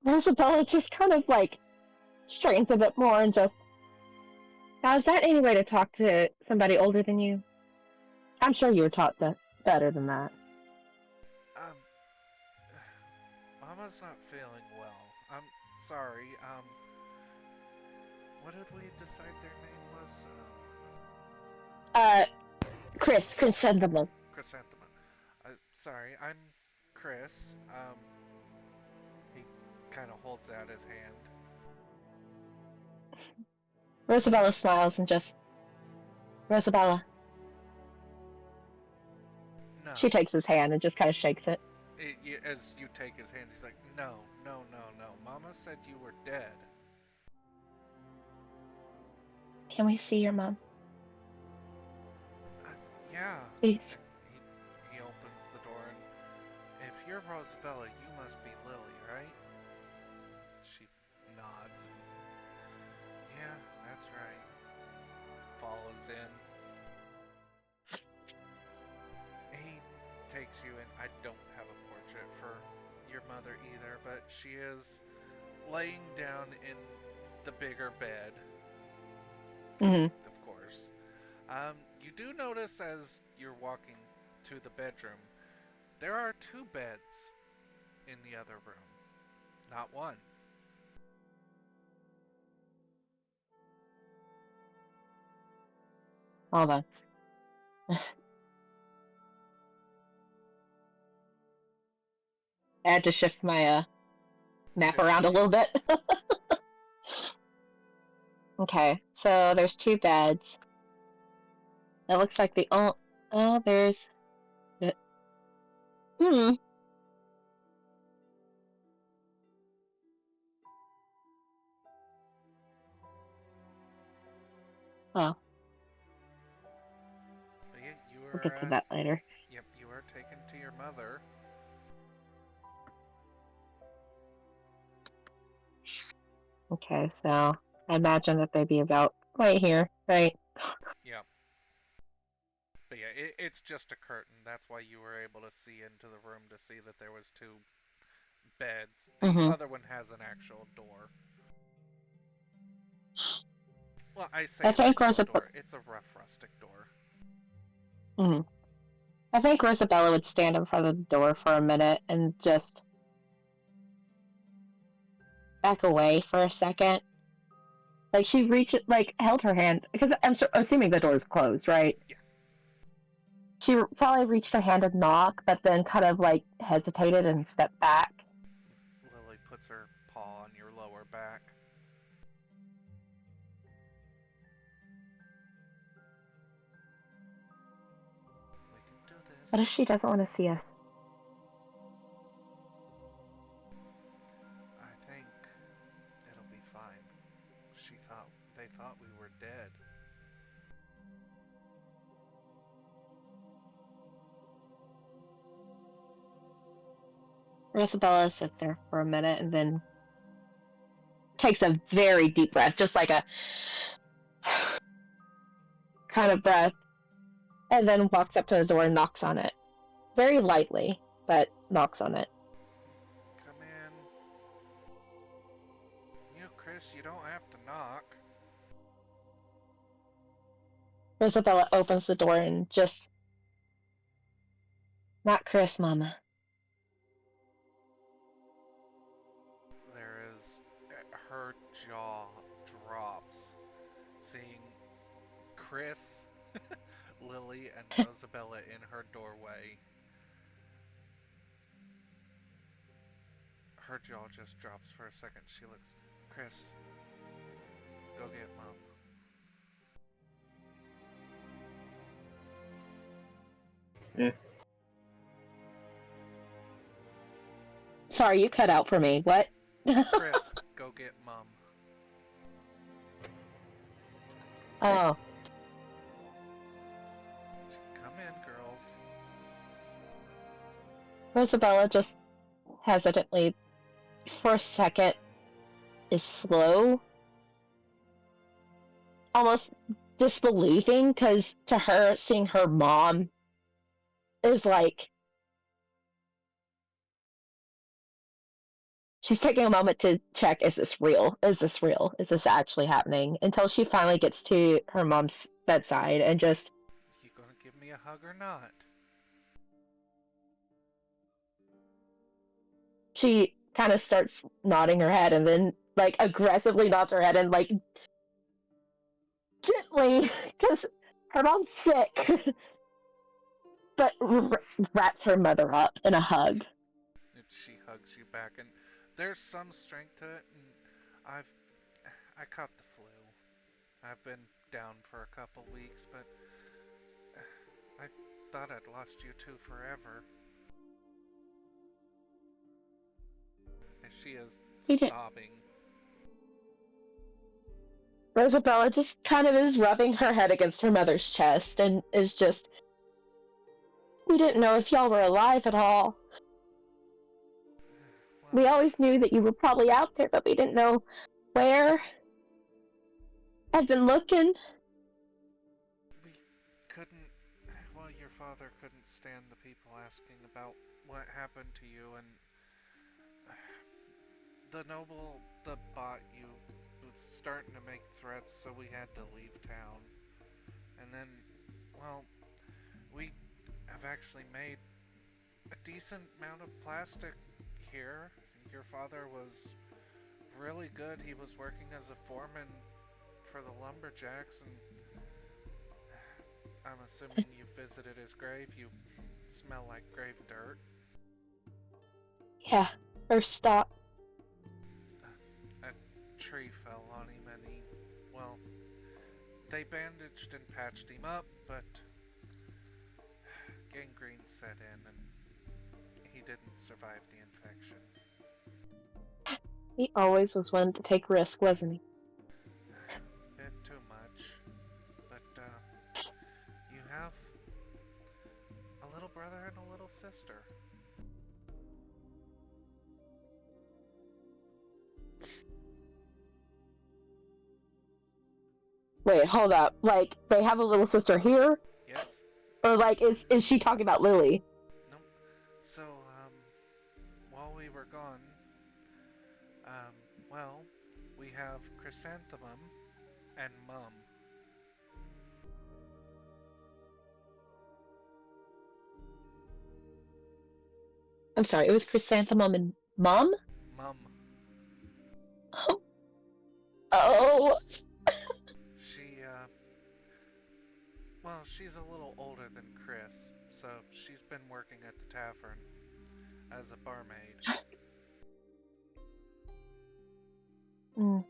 Rosabella just kind of like strains a bit more and just, now is that any way to talk to somebody older than you? I'm sure you were taught that better than that. Um, Mama's not feeling well. I'm sorry. What did we decide their name was? Uh, Chrysanthemum. Chrysanthemum. Sorry, I'm Chris. He kind of holds out his hand. Rosabella smiles and just, Rosabella. No. She takes his hand and just kind of shakes it. As you take his hand, he's like, no, no, no, no. Mama said you were dead. Can we see your mom? Yeah. Please. He you're Rosabella, you must be Lily, right? She nods. Yeah, that's right. Follows in. He takes you in. I don't have a portrait for your mother either, but she is laying down in the bigger bed. Mm-hmm. Of course. You do notice as you're walking to the bedroom, there are 2 beds in the other room, not one. Hold on. I had to shift my map around a little bit. Okay, so there's 2 beds. It looks like there's the hmm. Oh, But yeah, we'll get to that later. yep, you are taken to your mother. Okay, so I imagine that they'd be about right here, right? Yep. But yeah, it's just a curtain. That's why you were able to see into the room to see that there was 2 beds. The Mm-hmm. other one has an actual door. Well, I say I an think actual door. It's a rough rustic door. Mm-hmm. I think Rosabella would stand in front of the door for a minute and just back away for a second. Like she held her hand because I'm assuming the door is closed, right? Yeah. She probably reached her hand and knock, but then kind of like hesitated and stepped back. Lily puts her paw on your lower back. We can do this. What if she doesn't want to see us? I think it'll be fine. They thought we were dead. Rosabella sits there for a minute and then takes a very deep breath, just like a kind of breath, and then walks up to the door and knocks on it. Very lightly, but knocks on it. Come in. Chris, you don't have to knock. Rosabella opens the door and just... Not Chris, Mama. There is... Her jaw drops, seeing Chris, Lily, and Rosabella in her doorway. Her jaw just drops for a second. She looks... Chris, go get Mom. Sorry, you cut out for me. What? Chris, go get Mom. Oh. Come in, girls. Rosabella just hesitantly, for a second, is slow. Almost disbelieving, because to her, seeing her mom is like... She's taking a moment to check, is this real? Is this real? Is this actually happening? Until she finally gets to her mom's bedside and just... You gonna give me a hug or not? She kind of starts nodding her head and then, like, aggressively nods her head and, like, gently, because her mom's sick, but wraps her mother up in a hug. And she hugs you back, and there's some strength to it, and I caught the flu. I've been down for a couple weeks, but I thought I'd lost you two forever. And she is sobbing. Rosabella just kind of is rubbing her head against her mother's chest and is just... We didn't know if y'all were alive at all. We Well, always knew that you were probably out there, but we didn't know where. I've been looking. we couldn't. Well, your father couldn't stand the people asking about what happened to you, and the noble that bought you was starting to make threats, so we had to leave town. And then, well, we have actually made a decent amount of plastic here. Your father was really good. He was working as a foreman for the lumberjacks, and I'm assuming you visited his grave. You smell like grave dirt. Yeah, first stop. A tree fell on him, and well, they bandaged and patched him up, but gangrene set in, and he didn't survive the infection. He always was one to take risks, wasn't he? Bit too much, but you have a little brother and a little sister. Wait, hold up. Like, they have a little sister here? Yes? Or, like, is she talking about Lily? Nope. So, while we were gone, well, we have Chrysanthemum and Mum. I'm sorry, it was Chrysanthemum and Mom? Mum. Oh! She, well, she's a little older than Chris, so she's been working at the tavern as a barmaid. Mm.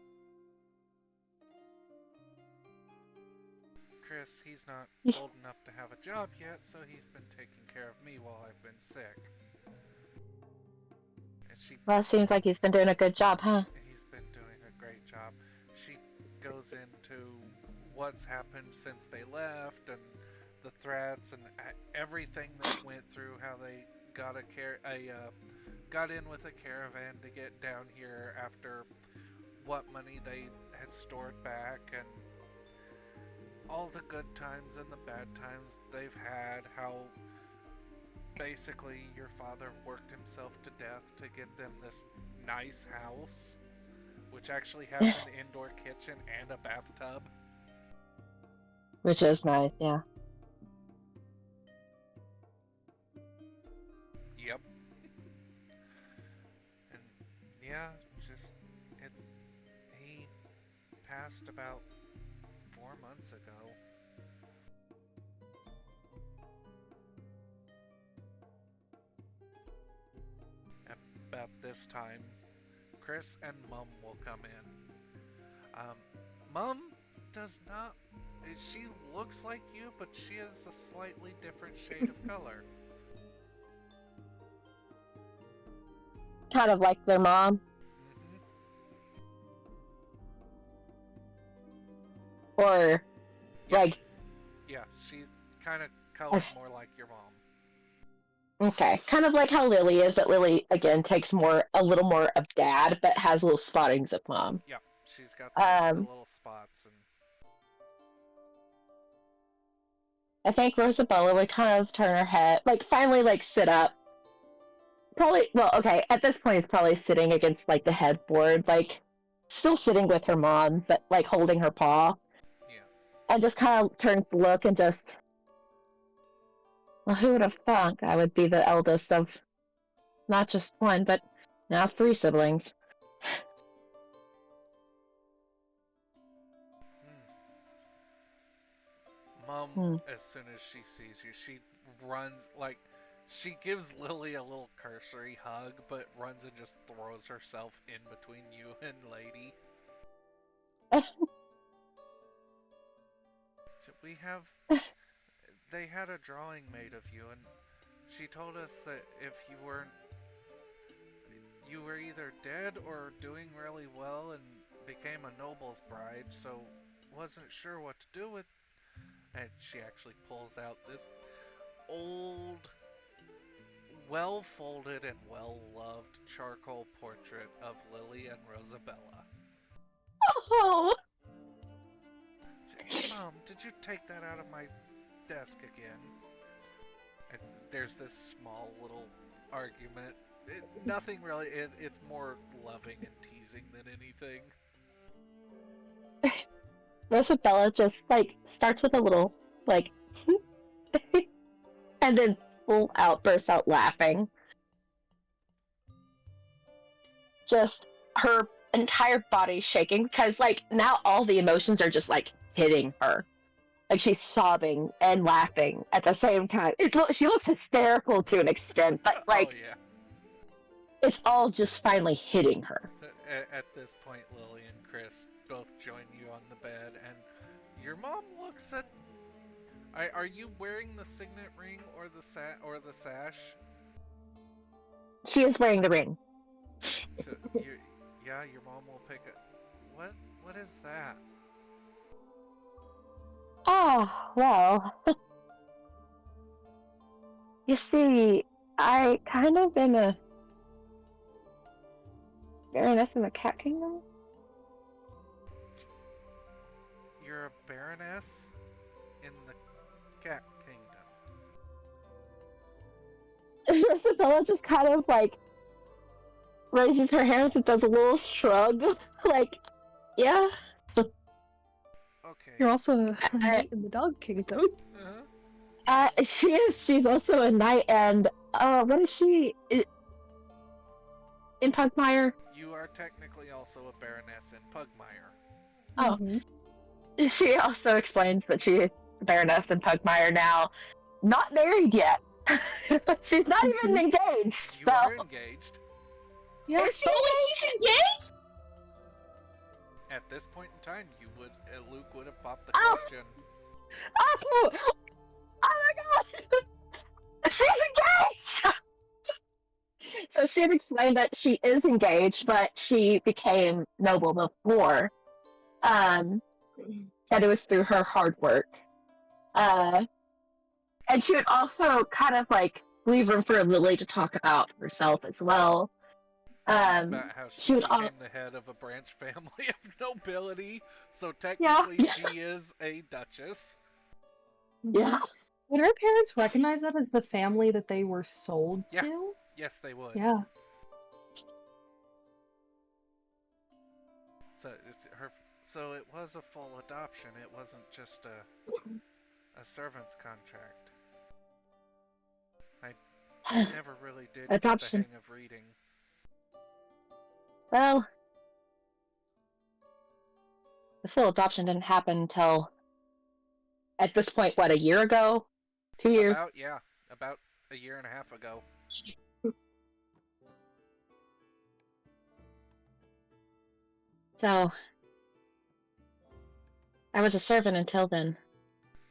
Chris, he's not old enough to have a job yet, so he's been taking care of me while I've been sick. And Well, it seems like he's been doing a good job, huh? he's been doing a great job. She goes into what's happened since they left and the threats and everything that went through, how they got got in with a caravan to get down here after what money they had stored back, and all the good times and the bad times they've had, how basically your father worked himself to death to get them this nice house, which actually has an indoor kitchen and a bathtub. Which is nice, yeah. Yep. And yeah, he passed about 4 months ago. About this time, Chris and Mum will come in. Mum does not. She looks like you, but she is a slightly different shade of color. Kind of like their mom. Mm-hmm. Or, yeah. like... Yeah, she's kind of colored more like your mom. Okay, kind of like how Lily is, but Lily, again, takes a little more of dad, but has little spottings of mom. Yeah, she's got the little spots. And I think Rosabella would kind of turn her head, like, finally, like, sit up. Probably, well, okay, at this point, it's probably sitting against, like, the headboard, like, still sitting with her mom, but, like, holding her paw. yeah. And just kind of turns to look and just... Well, who would have thought I would be the eldest of not just one, but now 3 siblings? Mom, as soon as she sees you, she runs, like, she gives Lily a little cursory hug, but runs and just throws herself in between you and Lady. So they had a drawing made of you, and she told us that if you were either dead or doing really well and became a noble's bride, so wasn't sure what to do with. And she actually pulls out this old well-folded and well-loved charcoal portrait of Lily and Rosabella. Oh, Mom, did you take that out of my desk again? And there's this small little argument. Nothing really. It's more loving and teasing than anything. Rosabella just like starts with a little like, and then full out bursts out laughing. Just her entire body shaking because like now all the emotions are just like hitting her. Like she's sobbing and laughing at the same time. She looks hysterical to an extent, but like Oh yeah. it's all just finally hitting her. So, at this point, Lily and Chris both join you on the bed, and your mom looks at. Are you wearing the signet ring or the sash? She is wearing the ring. So yeah, your mom will pick it. What is that? Oh, well. You see, I kind of am a baroness in the cat kingdom. You're a baroness in the cat kingdom. Isabella just kind of like raises her hands and does a little shrug. Like, yeah. Okay. You're also a knight in the dog kingdom. She's also a knight, and what is she in Pugmire? You are technically also a baroness in Pugmire. Oh, she also explains that she is a baroness in Pugmire now, not married yet. She's not even engaged. You are engaged. Yeah. Is she engaged? At this point in time, Luke would have popped the Oh. question. Oh! Oh my god! She's engaged! So she had explained that she is engaged, but she became noble before. That it was through her hard work. And she would also kind of like leave room for Lily to talk about herself as well. About how she would became the head of a branch family of nobility, so Yeah. technically she is a duchess. Yeah. Would her parents recognize that as the family that they were sold Yeah. to? Yes, they would. Yeah. So it was a full adoption. It wasn't just a servant's contract. I never really did Adoption. get the hang of reading. Well, the full adoption didn't happen until, at this point, what, a year ago? 2 years? About a year and a half ago. So, I was a servant until then.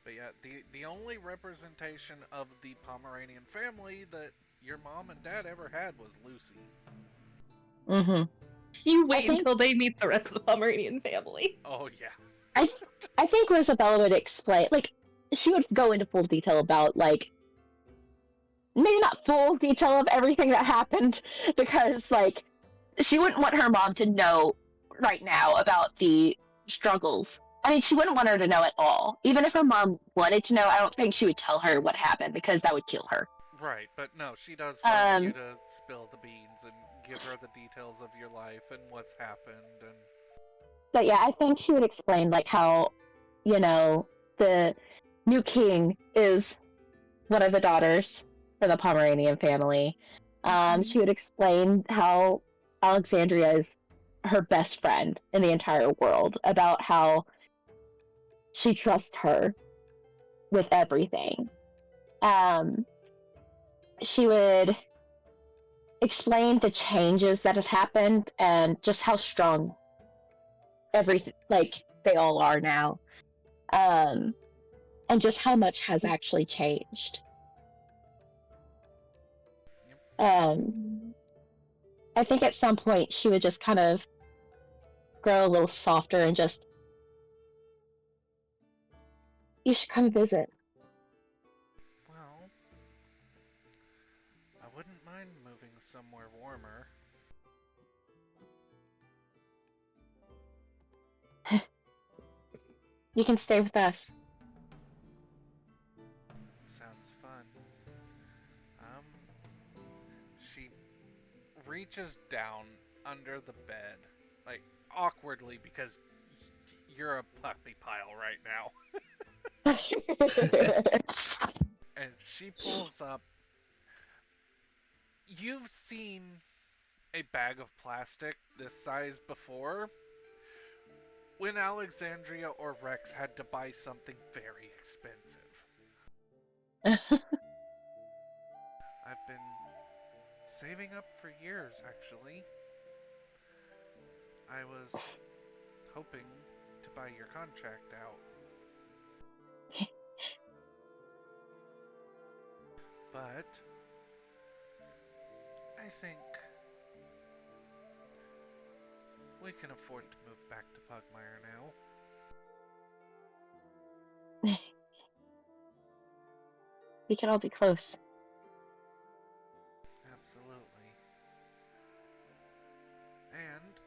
But yeah, the only representation of the Pomeranian family that your mom and dad ever had was Lucy. Mm-hmm. You wait I think- until they meet the rest of the Pomeranian family. Oh yeah. I think Rosabella would explain, like, she would go into full detail about, like, maybe not full detail of everything that happened, because, like, she wouldn't want her mom to know right now about the struggles. I mean, she wouldn't want her to know at all. Even if her mom wanted to know, I don't think she would tell her what happened, because that would kill her. Right, but no, she does want you to spill the beans and give her the details of your life and what's happened and... But yeah, I think she would explain, like, how, you know, the new king is one of the daughters for the Pomeranian family. She would explain how Alexandria is her best friend in the entire world, about how she trusts her with everything. She would explain the changes that have happened and just how strong everything, like, they all are now. And just how much has actually changed. I think at some point she would just kind of grow a little softer and just, you should come visit. Well, I wouldn't somewhere warmer. You can stay with us. Sounds fun. She reaches down under the bed, like awkwardly because you're a puppy pile right now. And she pulls up. You've seen a bag of plastic this size before when Alexandria or Rex had to buy something very expensive. I've been saving up for years, actually. I was hoping to buy your contract out. But I think we can afford to move back to Pugmire now. We can all be close. Absolutely. And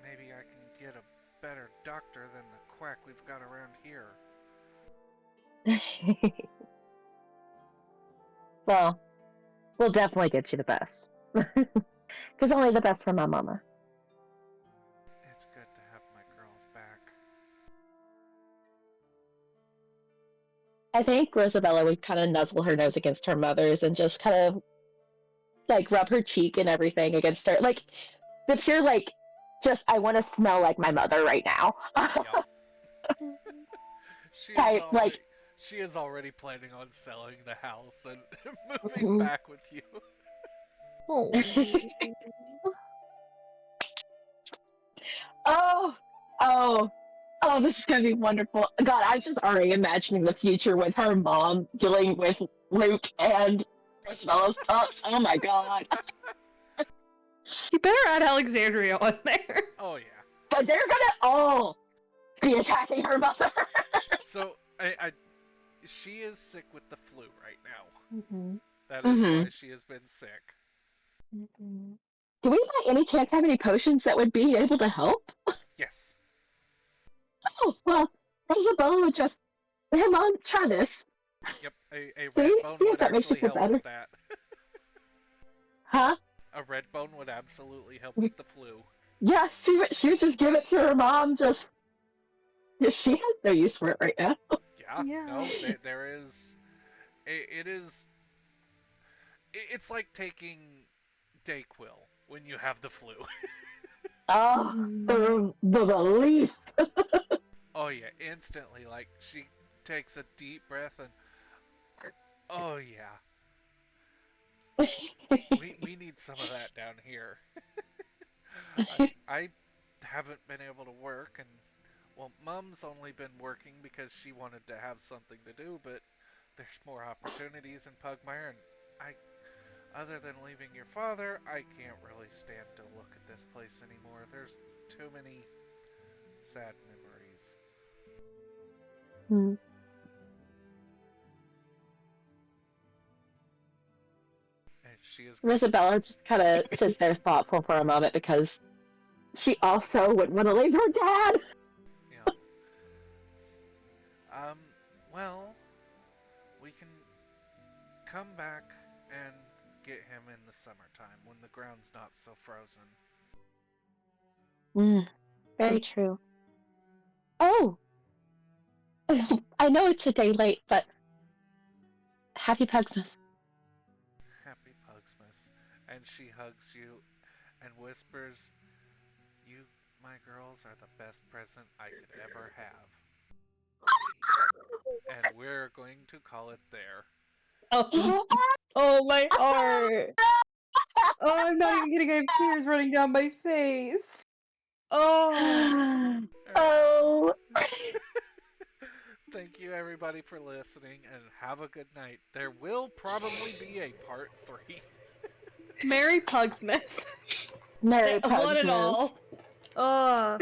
maybe I can get a better doctor than the quack we've got around here. Well, we'll definitely get you the best. Because only the best for my mama. It's good to have my girls back. I think Rosabella would kind of nuzzle her nose against her mother's and just kind of like rub her cheek and everything against her. Like the pure like just I want to smell like my mother right now. Yep. She is already planning on selling the house and moving back with you. Oh. Oh, this is gonna be wonderful. God, I'm just already imagining the future with her mom dealing with Luke and Rosabella's pups. Oh my god. You better add Alexandria on there. Oh yeah. But they're gonna all be attacking her mother. So she is sick with the flu right now. Mm-hmm. That is why she has been sick. Mm-hmm. Do we by any chance have any potions that would be able to help? Yes. Oh, well, Rosabella would just, hey mom, try this. Yep. A See? red bone See if would that makes you actually feel help better. with that. Huh? A red bone would absolutely help with the flu. Yeah, she would just give it to her mom, just she has no use for it right now. Yeah. No, there is. It's like taking Dayquil when you have the flu. Oh, the relief. Oh yeah, instantly. Like she takes a deep breath and oh yeah. We need some of that down here. I haven't been able to work, and well, Mom's only been working because she wanted to have something to do, but there's more opportunities in Pugmire, and other than leaving your father, I can't really stand to look at this place anymore. There's too many sad memories. Hmm. And she is Rosabella just kind of sits there thoughtful for a moment because she also wouldn't want to leave her dad. Yeah. Well, we can come back and get him in the summertime when the ground's not so frozen. Very true. Oh, I know it's a day late, but happy Pugsmas. Happy Pugsmas. And she hugs you and whispers, "You, my girls, are the best present I could ever have." And we're going to call it there. Oh, my heart. Oh, I'm not even kidding. I have tears running down my face. Oh. Oh. Thank you, everybody, for listening, and have a good night. There will probably be a part 3. Merry Pugsmas. Merry One and Pugsmas. all.